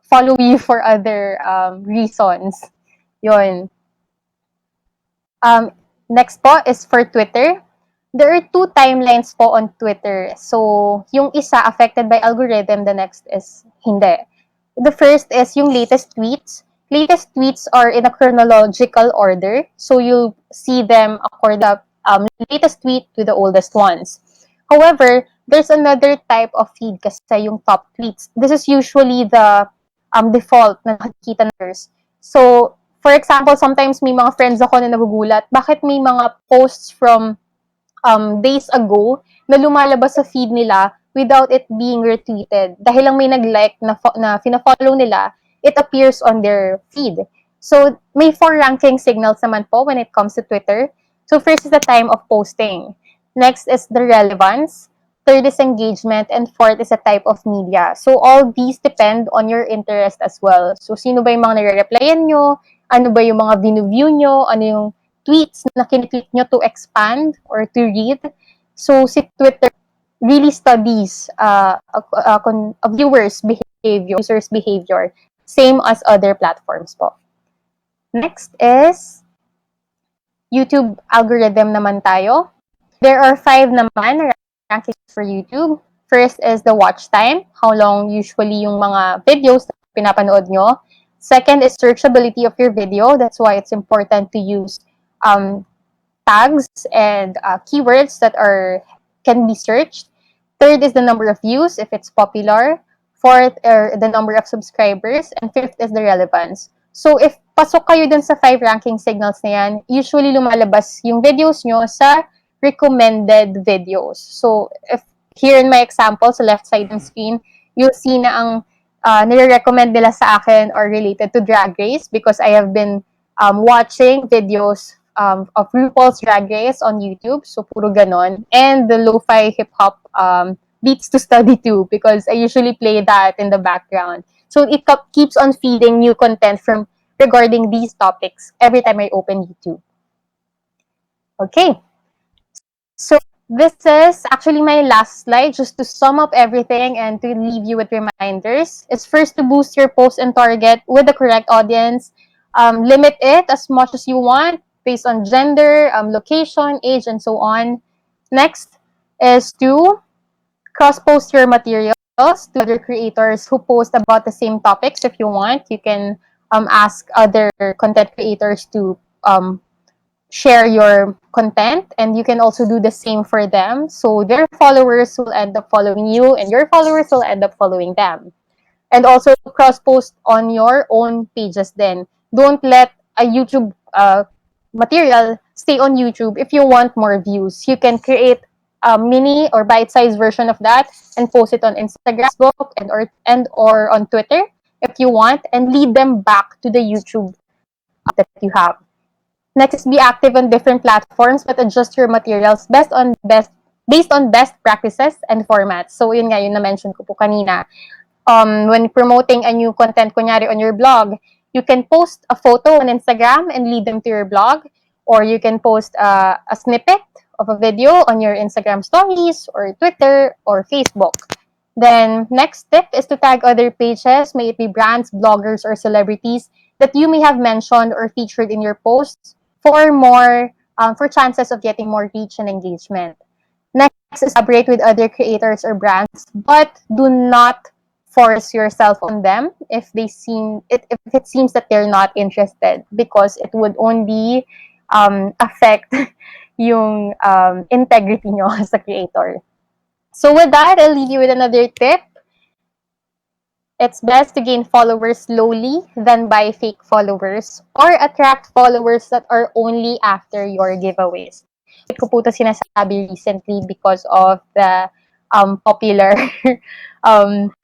follow you for other reasons. Yun. Next po is for Twitter. There are 2 timelines po on Twitter. So, yung isa affected by algorithm, the next is hindi. The first is yung latest tweets. Latest tweets are in a chronological order. So, you'll see them according to the latest tweet to the oldest ones. However, there's another type of feed kasi yung top tweets. This is usually the default na nakikita natin. So, for example, sometimes may mga friends ako na nagugulat, bakit may mga posts from days ago na lumalabas sa feed nila without it being retweeted. Dahil lang may nag-like na fina-follow nila, it appears on their feed. So, may 4 ranking signals naman po when it comes to Twitter. So, first is the time of posting. Next is the relevance. Third is engagement. And fourth is the type of media. So, all these depend on your interest as well. So, sino ba yung mga nare-replyan nyo? Ano ba yung mga view nyo? Ano yung tweets na kiniklik nyo to expand or to read? So, si Twitter really studies a viewers' behavior, users' behavior, same as other platforms po. Next is YouTube algorithm naman tayo. There are 5 naman rankings for YouTube. First is the watch time, how long usually yung mga videos na pinapanood nyo. Second is searchability of your video. That's why it's important to use tags and keywords that can be searched. Third is the number of views, if it's popular. Fourth are the number of subscribers. And fifth is the relevance. So if pasok kayo dun sa 5 ranking signals na yan, usually lumalabas yung videos nyo sa recommended videos. So if here in my example, sa left side ng screen, you'll see na ang nire-recommend nila sa akin are related to Drag Race because I have been watching videos of RuPaul's Drag Race on YouTube. So, puro ganon. And the lo-fi hip-hop beats to study too because I usually play that in the background. So, it keeps on feeding new content regarding these topics every time I open YouTube. Okay. So, this is actually my last slide just to sum up everything and to leave you with reminders. It's first to boost your post and target with the correct audience. Limit it as much as you want based on gender, location, age, and so on. Next is to cross-post your materials to other creators who post about the same topics if you want. You can ask other content creators to share your content, and you can also do the same for them. So their followers will end up following you, and your followers will end up following them. and also cross-post on your own pages then. Don't let a YouTube material stay on YouTube if you want more views. You can create a mini or bite-sized version of that and post it on Instagram, Facebook, and or on Twitter if you want, and lead them back to the YouTube that you have. Next is be active on different platforms but adjust your materials based on best practices and formats. So yun nga, yun na-mention ko po kanina. When promoting a new content, kunyari on your blog, you can post a photo on Instagram and lead them to your blog, or you can post a snippet of a video on your Instagram stories or Twitter or Facebook. Then next tip is to tag other pages, may it be brands, bloggers, or celebrities that you may have mentioned or featured in your posts for chances of getting more reach and engagement. Next is collaborate with other creators or brands, but do not force yourself on them if it seems that they're not interested, because it would only affect yung integrity nyo as a creator. So with that, I'll leave you with another tip. It's best to gain followers slowly than buy fake followers or attract followers that are only after your giveaways. Ito ko po ito sinasabi recently because of the popular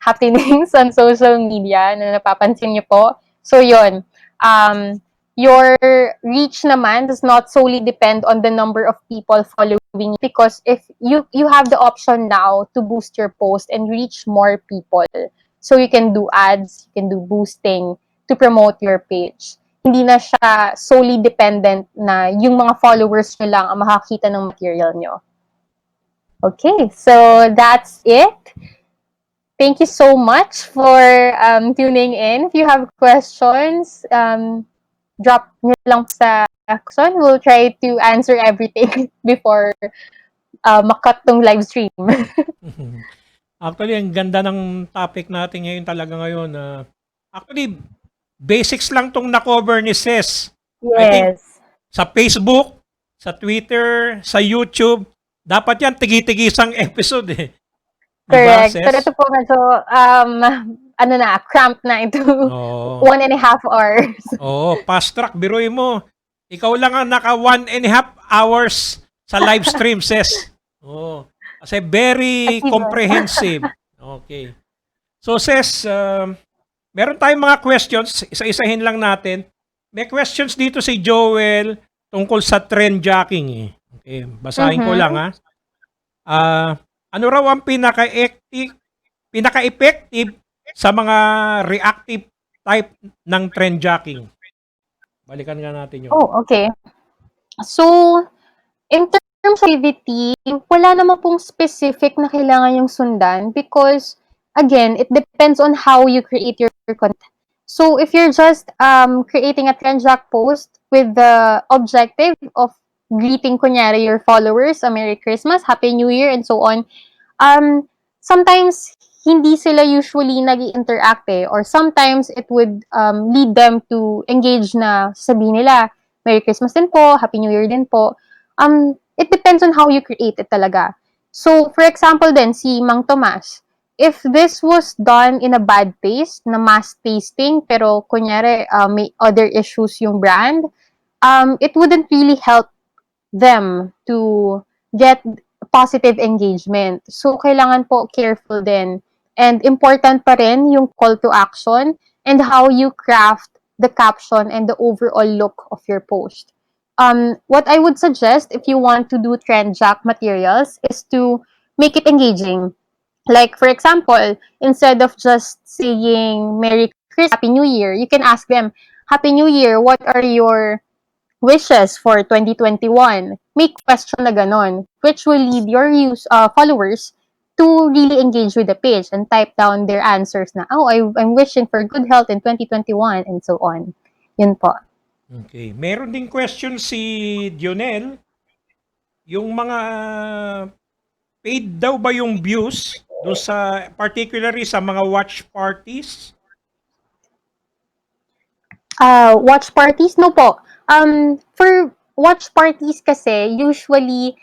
happenings on social media na napapansin niyo po. So yun, your reach naman does not solely depend on the number of people following you, because if you have the option now to boost your post and reach more people. So you can do ads, you can do boosting to promote your page. Hindi na siya solely dependent na yung mga followers nyo lang ang makakita ng material nyo. Okay, so that's it. Thank you so much for tuning in. If you have questions, drop nyo lang sa question. We'll try to answer everything before makat tong live stream. Actually, ang ganda ng topic natin ngayon talaga ngayon. Actually, basics lang tong na-cover ni Ces. I think Yes. sa Facebook, sa Twitter, sa YouTube, dapat yan tigi-tigisang episode eh. Di ba, Correct. Ces? Pero ito po medyo, cramped na into Oo. 1.5 hours. Oo, fast track, biruin mo. Ikaw lang ang naka 1.5 hours sa live stream, Ces. Oo. Kasi very Achievement. comprehensive. Okay. So, Ces, meron tayong mga questions. Isa-isahin lang natin. May questions dito si Joel tungkol sa trend jacking eh. Okay, basahin ko lang ha. Ano raw ang pinaka-effective sa mga reactive type ng trend jacking? Balikan nga natin yun. Oh, okay. So, in terms of activity, wala naman pong specific na kailangan yung sundan because, again, it depends on how you create your content. So, if you're just creating a trend jack post with the objective of greeting, kunyari, your followers, a Merry Christmas, Happy New Year, and so on, sometimes hindi sila usually nag-interact eh, or sometimes it would lead them to engage na sabihin nila, Merry Christmas din po, Happy New Year din po. It depends on how you create it talaga. So, for example then, si Mang Tomas, if this was done in a bad taste, na mass tasting, pero kunyari may other issues yung brand, it wouldn't really help them to get positive engagement. So, kailangan po careful din. And important pa rin yung call to action and how you craft the caption and the overall look of your post. What I would suggest if you want to do trend jack materials is to make it engaging. Like, for example, instead of just saying Merry Christmas, Happy New Year, you can ask them, Happy New Year, what are your wishes for 2021? Make question na ganon, which will lead your followers to really engage with the page and type down their answers na, oh, I'm wishing for good health in 2021 and so on. Yun po. Okay. Meron ding question si Dionel. Yung mga paid daw ba yung views doon sa particularly sa mga watch parties? Watch parties? No po. For watch parties kasi, usually,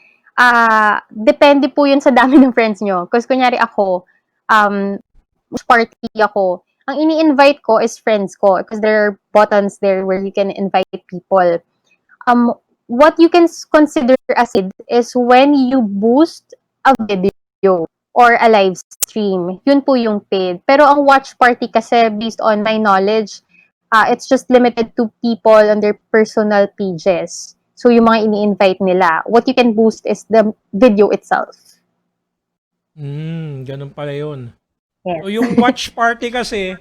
depende po yun sa dami ng friends nyo. Kasi kunyari ako, watch party ako, ang ini-invite ko is friends ko because there are buttons there where you can invite people. What you can consider as paid is when you boost a video or a live stream. Yun po yung paid. Pero ang watch party kasi, based on my knowledge, it's just limited to people on their personal pages. So yung mga ini-invite nila. What you can boost is the video itself. Ganun pala yun. Yes. So yung watch party kasi,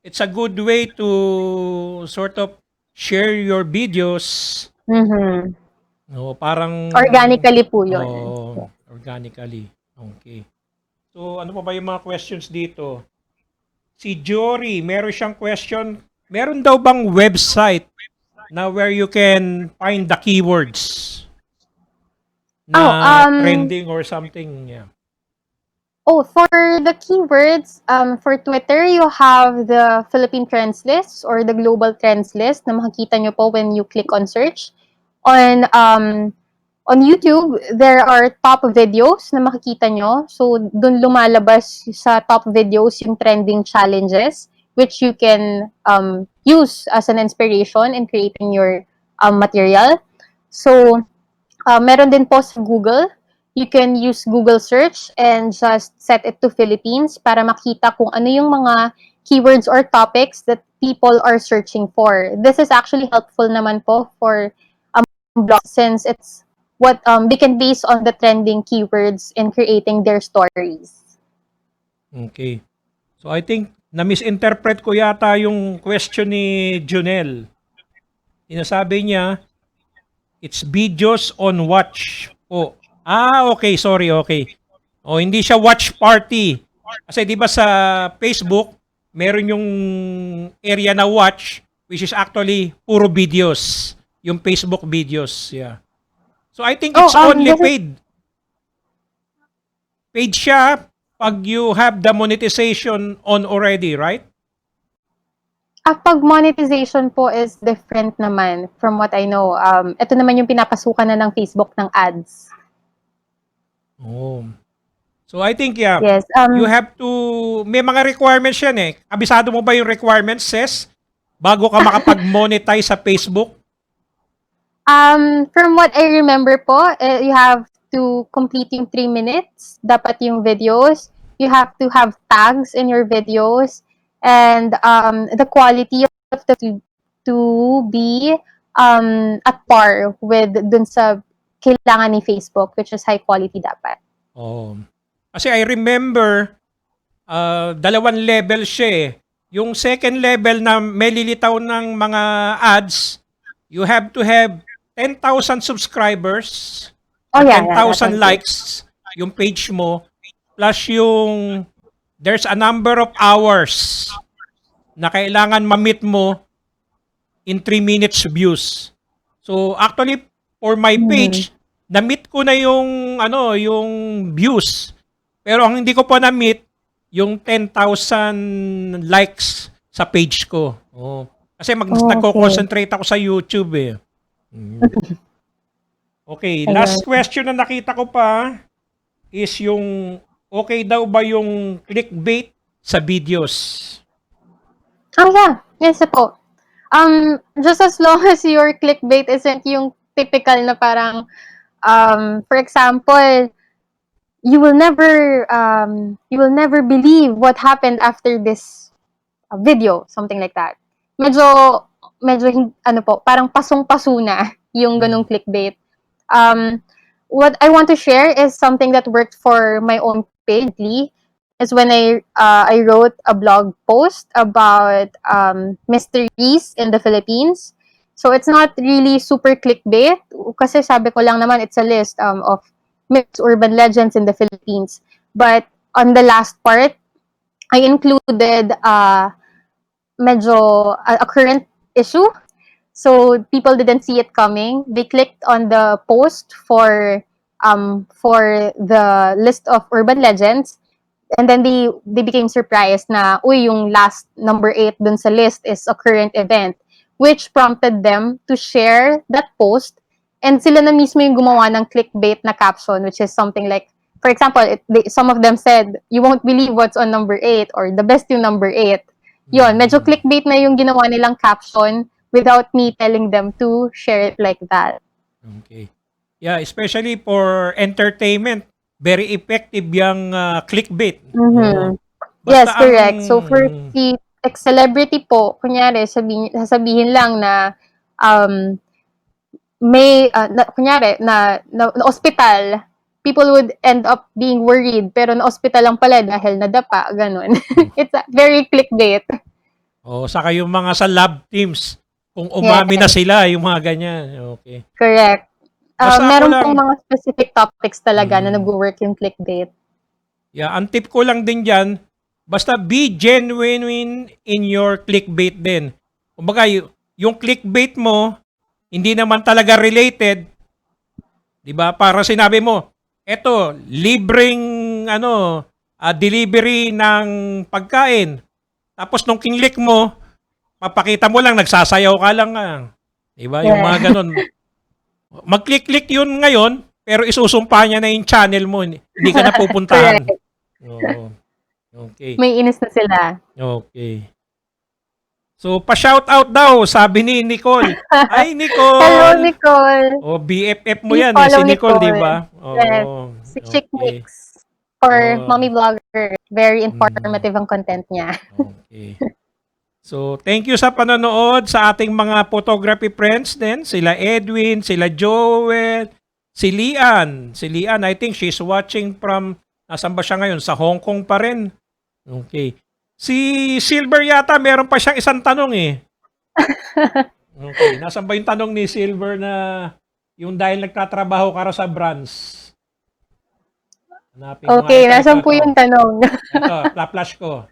it's a good way to sort of share your videos. Mhm. No, parang Organically po yun. organically. Okay. So ano pa ba yung mga questions dito? Si Jory, meron siyang question. Meron daw bang website na where you can find the keywords na trending or something? Yeah. For the keywords, for Twitter, you have the Philippine Trends List or the Global Trends List na makikita nyo po when you click on search. On YouTube, there are top videos na makikita nyo. So, dun lumalabas sa top videos yung trending challenges which you can use as an inspiration in creating your material. So, meron din po sa Google. You can use Google search and just set it to Philippines para makita kung ano yung mga keywords or topics that people are searching for. This is actually helpful naman po for blogs since it's what they can base on the trending keywords in creating their stories. Okay. So I think na-misinterpret ko yata yung question ni Junel. Inasabi niya, it's videos on watch po. Okay, sorry, okay. Hindi siya watch party. Kasi 'di ba sa Facebook, meron yung area na watch which is actually puro videos, yung Facebook videos, yeah. So I think it's only paid. Paid siya pag you have the monetization on already, right? Pag monetization po is different naman from what I know. Ito naman yung pinapasukan na ng Facebook ng ads. So I think, yeah, Yes. you have to, may mga requirements yan eh. Kabisado mo ba yung requirements, Ses? Bago ka makapag-monetize sa Facebook? From what I remember po, you have to complete yung 3 minutes. Dapat yung videos. You have to have tags in your videos. And the quality of the to be at par with dun sa kailangan ni Facebook, which is high quality dapat. Kasi I remember, dalawang level siya eh. Yung second level na may lilitaw ng mga ads, you have to have 10,000 subscribers, 10,000 likes yung page mo, plus yung there's a number of hours na kailangan ma-meet mo in 3 minutes views. So actually for my page, na-meet ko na yung yung views. Pero ang hindi ko pa na-meet yung 10,000 likes sa page ko. Kasi nagko-concentrate ako sa YouTube eh. Okay, last question na nakita ko pa is yung okay daw ba yung clickbait sa videos? Yeah. Yes po. Just as long as your clickbait isn't yung typical na parang, for example, you will never believe what happened after this video, something like that. Medyo parang pasong-paso na yung ganung clickbait. What I want to share is something that worked for my own page, is when I wrote a blog post about mysteries in the Philippines. So it's not really super clickbait kasi sabi ko lang naman it's a list of myths, urban legends in the Philippines. But on the last part, I included a current issue. So people didn't see it coming. They clicked on the post for the list of urban legends, and then they became surprised na yung last number 8 dun sa list is a current event, which prompted them to share that post, and sila na mismo yung gumawa ng clickbait na caption, which is something like, for example, some of them said, "You won't believe what's on number 8," or "The best yung number 8." Yun, medyo clickbait na yung ginawa nilang caption without me telling them to share it like that. Okay. Yeah, especially for entertainment, very effective yung clickbait. Oo. Mhm. Yes, Basta ang correct. So for si celebrity po, kunyari sasabihin lang na um kunyari na ospital, people would end up being worried pero na ospital lang pala dahil nadapa, ganun. It's very clickbait. saka yung mga sa lab teams, kung umami na Yes, sila, yung mga ganyan. Okay. correct. Basta ako Meron lang, pong mga specific topics talaga na mm, nag-work yung clickbait. yeah, ang tip ko lang din dyan, basta be genuine in your clickbait din. Kumbaga, yung clickbait mo, hindi naman talaga related, di ba? Para sinabi mo, eto, libreng delivery ng pagkain. Tapos nung kinlik mo, papakita mo lang, nagsasayaw ka lang. Di ba? Yung Yeah. mga ganun. Mag-click-click yun ngayon, pero isusumpa niya na yung channel mo. Hindi ka na pupuntahan. Correct. Oo. Okay. May inis na sila. Okay. So, pa-shoutout daw, sabi ni Nicole. Hi, Hello, Nicole! Nicole. O, BFF mo Please yan, si follow Nicole, di Nicole. ba? Yes. Oo. Si Chick Okay. Mix for Oh, mommy vlogger. Very mm, informative ang content niya. okay. So, thank you sa panonood sa ating mga photography friends din. Sila Edwin, sila Joel, si Lian. Si Lian, I think she's watching from, nasan ba siya ngayon? Sa Hong Kong pa rin. Okay. Si Silver yata, meron pa siyang isang tanong eh. Okay. Nasaan ba yung tanong ni Silver na yung dahil nagtatrabaho ka raw sa branch? Hanapin ko nga. Okay, Ito, ito, nasan po ito. yung tanong? Ito, flash ko.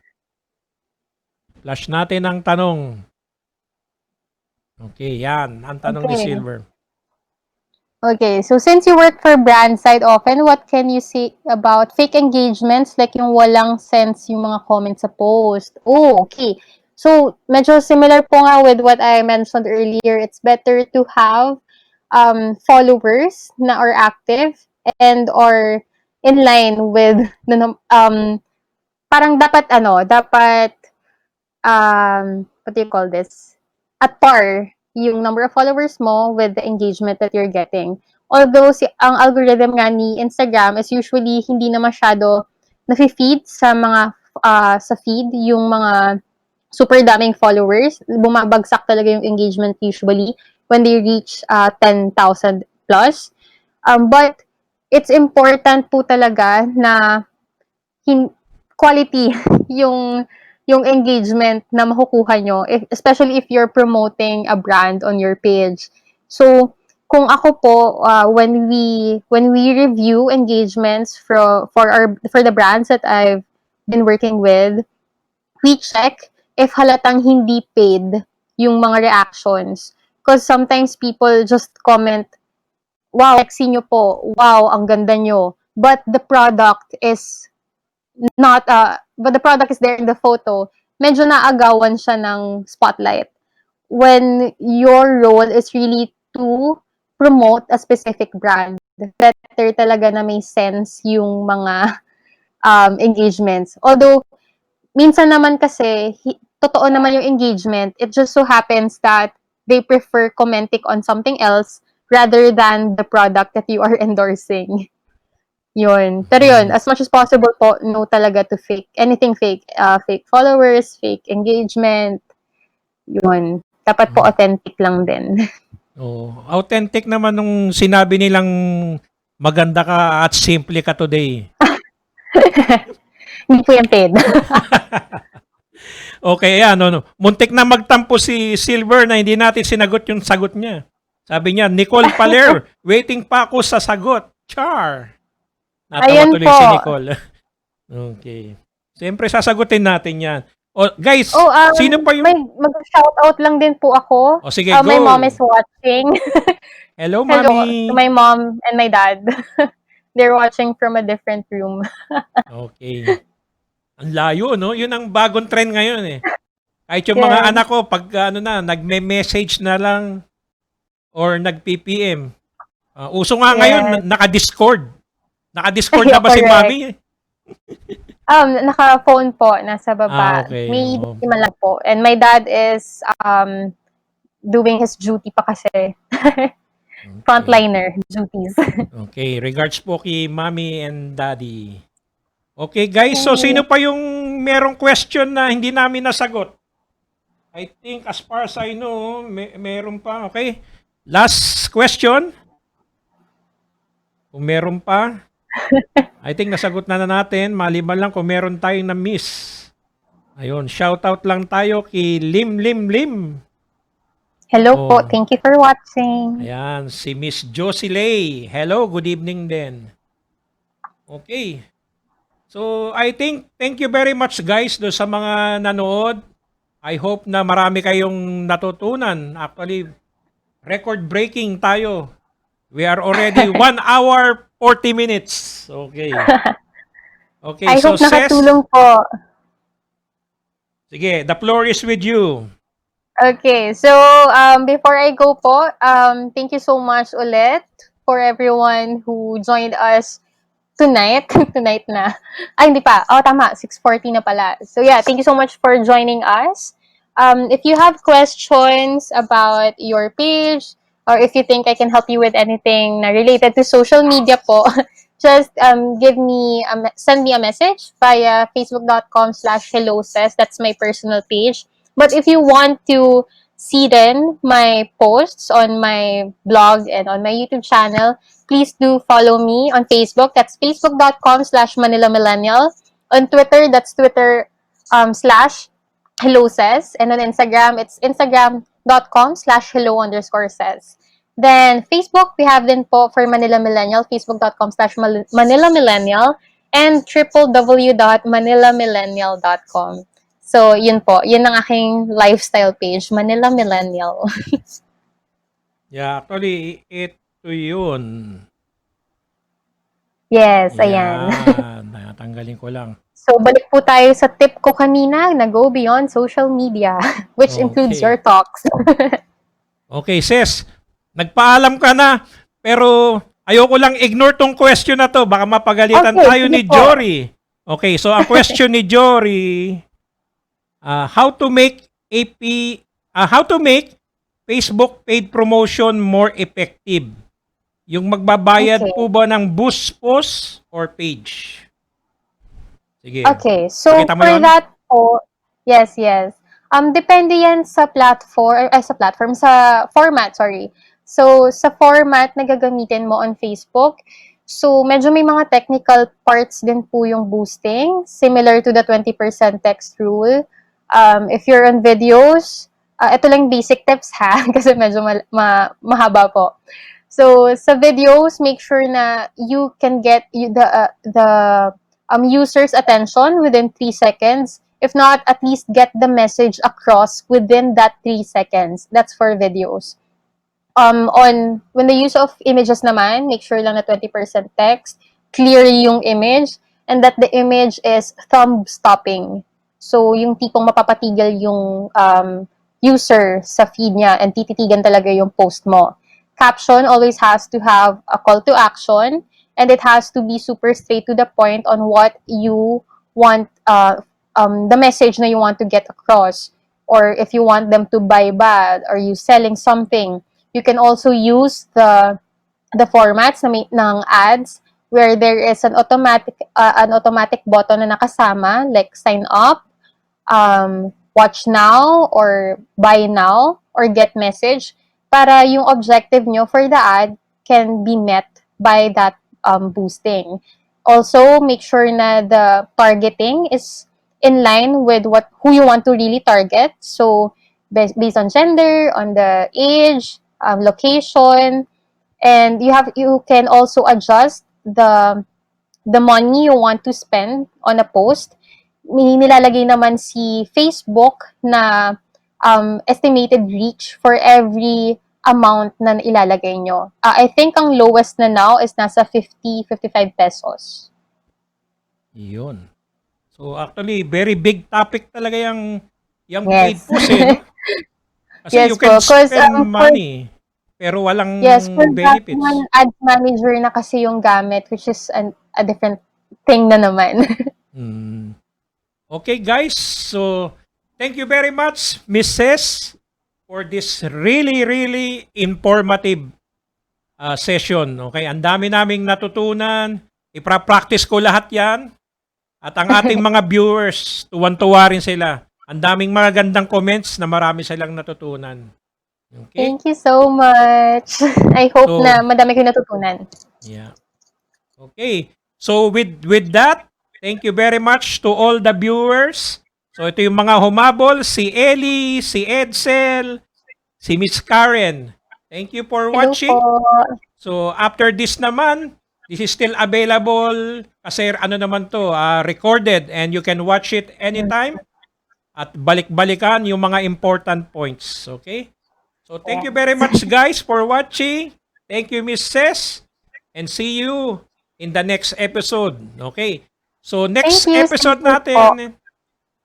Flash natin ang tanong. Okay, yan. Ang tanong ni Okay. Silver. Okay, so since you work for brand side often, what can you say about fake engagements like yung walang sense yung mga comments sa post? Oh, okay. So, medyo similar po nga with what I mentioned earlier. It's better to have followers na are active and or in line with parang dapat what do you call this? At par yung number of followers mo with the engagement that you're getting. Although ang algorithm nga ni Instagram is usually hindi na masyado nafi-feed sa mga sa feed yung mga super daming followers. Bumabagsak talaga yung engagement usually when they reach 10,000 plus. But it's important po talaga na quality yung engagement na makukuha nyo, especially if you're promoting a brand on your page. So, kung ako po, when we review engagements for the brands that I've been working with, we check if halatang hindi paid yung mga reactions. Because sometimes people just comment, wow, sexy nyo po, wow, ang ganda nyo. But the product is but the product is there in the photo, medyo naagawan siya ng spotlight. When your role is really to promote a specific brand, better talaga na may sense yung mga engagements. Although, minsan naman kasi, totoo naman yung engagement, it just so happens that they prefer commenting on something else rather than the product that you are endorsing. Yun. Pero yun, as much as possible po, no talaga to fake. Anything fake. Fake followers, fake engagement. Yun. Dapat po authentic lang din. Oh, authentic naman nung sinabi nilang maganda ka at simple ka today. Hindi po yan paid. Okay, no. Muntik na magtampo si Silver na hindi natin sinagot yung sagot niya. Sabi niya, Nicole Paler, waiting pa ako sa sagot. Char. Natawa Ayan tuloy po. si Nicole. Okay. Siyempre, sasagutin natin yan. O, guys, sino pa yung... May mag-shoutout lang din po ako. O, sige, My go. mom is watching. Hello, Hello Mami. to my mom and my dad. They're watching from a different room. Okay. Ang layo, no? Yun ang bagong trend ngayon, eh. Kahit yung mga Yes. anak ko, pag nagme-message na lang or nag-PPM. Uso nga ngayon, Yes. naka-Discord. Naka-Discord na ba si Correct. Mami? Naka-phone po, nasa baba. Okay. May Oh, Dimalanta po. And my dad is doing his duty pa kasi. okay. Frontliner duties. Okay. Regards po kay Mommy and Daddy. Okay, guys. So, sino pa yung merong question na hindi namin nasagot? I think as far as I know, meron pa. Okay. Last question. Kung meron pa, I think nasagot na natin. Maliban lang kung meron tayong na-miss. Ayun, shoutout lang tayo kay Lim Lim Lim. Hello po. Oh, Thank you for watching. ayan, si Miss Josie Lay. Hello, good evening din. Okay. So, I think, thank you very much guys do sa mga nanood. I hope na marami kayong natutunan. Actually, record-breaking tayo. We are already 1 hour, 40 minutes. Okay. Okay, I so hope nakatulong po. sige, the floor is with you. Okay, so before I go po, thank you so much ulit for everyone who joined us tonight. Tonight na. Ay, hindi pa. Oh, tama. 6:40 na pala. So yeah, thank you so much for joining us. If you have questions about your page, or if you think I can help you with anything na related to social media po, just send me a message via facebook.com/hellosays. That's my personal page. But if you want to see then my posts on my blog and on my YouTube channel, please do follow me on Facebook. That's facebook.com/Manila Millennial. On Twitter, that's Twitter slash hello says. And on Instagram, it's instagram.com/hello_says. Then Facebook, we have din po for Manila Millennial, facebook.com/Manila Millennial and www.manilamillennial.com. So, yun po. Yun ang aking lifestyle page, Manila Millennial. Yeah, actually, ito yun. Yes, ayan. Yan, natanggalin ko lang. So, balik po tayo sa tip ko kanina na go beyond social media, which includes Okay. your talks. Okay, sis, nagpaalam ka na, pero ayoko lang ignore tong question na to. Baka mapagalitan Okay, tayo sige ni po. Jory. Okay, so ang question ni Jory, how to make how to make Facebook paid promotion more effective? Yung magbabayad Okay. po ba ng boost post or page? Sige. Okay, so Pakita mo for yun? that po, yes. Depende yan sa sa format, sorry. So, sa format na gagamitin mo on Facebook, so medyo may mga technical parts din po yung boosting, similar to the 20% text rule. If you're on videos, ito lang basic tips ha, kasi medyo mahaba po. So, sa videos, make sure na you can get the user's attention within 3 seconds. If not, at least get the message across within that 3 seconds. That's for videos. When the use of images naman, make sure lang na 20% text, clear yung image, and that the image is thumb stopping. So, yung tipong mapapatigil yung user sa feed niya and tititigan talaga yung post mo. Caption always has to have a call to action, and it has to be super straight to the point on what you want, the message na you want to get across. Or if you want them to buy bad, or you selling something, you can also use the formats ng ads where there is an automatic button na nakasama, like sign up, watch now, or buy now, or get message, para yung objective nyo for the ad can be met by that boosting. Also, make sure na the targeting is in line with who you want to really target. So, based on gender, on the age, location, and you can also adjust the money you want to spend on a post. May nilalagay naman si Facebook na estimated reach for every amount na ilalagay nyo. I think ang lowest na now is nasa 50-55 pesos. Yun. So actually, very big topic talaga yung paid Yes. post no? Kasi Yes you po, can 'cause, spend money, pero walang yes, for that benefits. one, ads manager na kasi yung gamit, which is a different thing na naman. Mm. Okay, guys. So, thank you very much, Mrs. for this really, really informative session. Okay, ang dami naming natutunan. Ipra-practice ko lahat yan. At ang ating mga viewers, tuwan-tuwa rin sila. Ang daming mga gandang comments na marami silang natutunan. Okay? Thank you so much. I hope So, na madami kayo natutunan. yeah. Okay. So with that, thank you very much to all the viewers. So ito yung mga humabol, si Ellie, si Edsel, si Miss Karen. Thank you for Hello watching. po. So after this naman, this is still available kasi ano naman to, recorded and you can watch it anytime at balik-balikan yung mga important points. Okay? So thank you very much guys for watching. Thank you Miss Ces and see you in the next episode. Okay? So next Thank you. episode Thank you natin,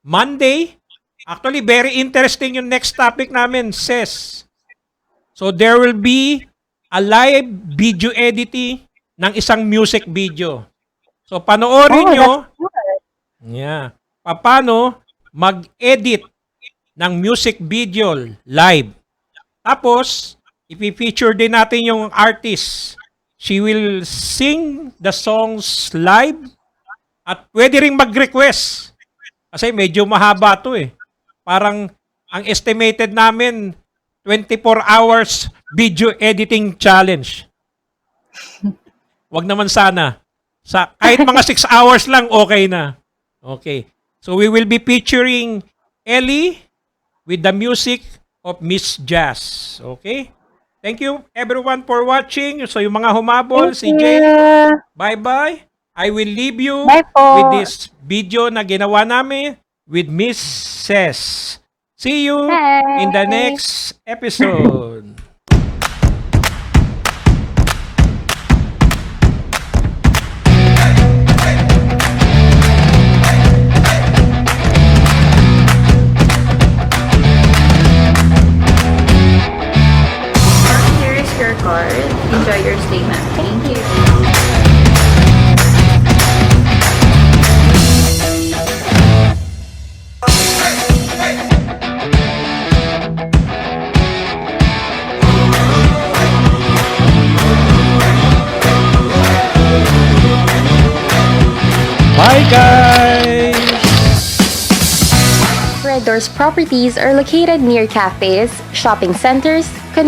Monday. Actually, very interesting yung next topic namin, Ces. So there will be a live video editing ng isang music video. So panoorin nyo, that's good. yeah, paano mag-edit ng music video live. Tapos, ipi-feature din natin yung artist. She will sing the songs live at pwede ring mag-request. Kasi medyo mahaba to eh. Parang ang estimated namin 24 hours video editing challenge. Wag naman sana. Kahit mga 6 hours lang okay na. Okay. So we will be featuring Ellie with the music of Miss Jazz. Okay? Thank you everyone for watching. So yung mga humabol, Thank si you. Jay, bye-bye. I will leave you Bye po. with this video na ginawa namin with Miss Ces. See you Bye. in the next episode. Here is your card. Enjoy your stay, ma'am. Thank you. Bye, guys! Red Doors properties are located near cafes, shopping centers,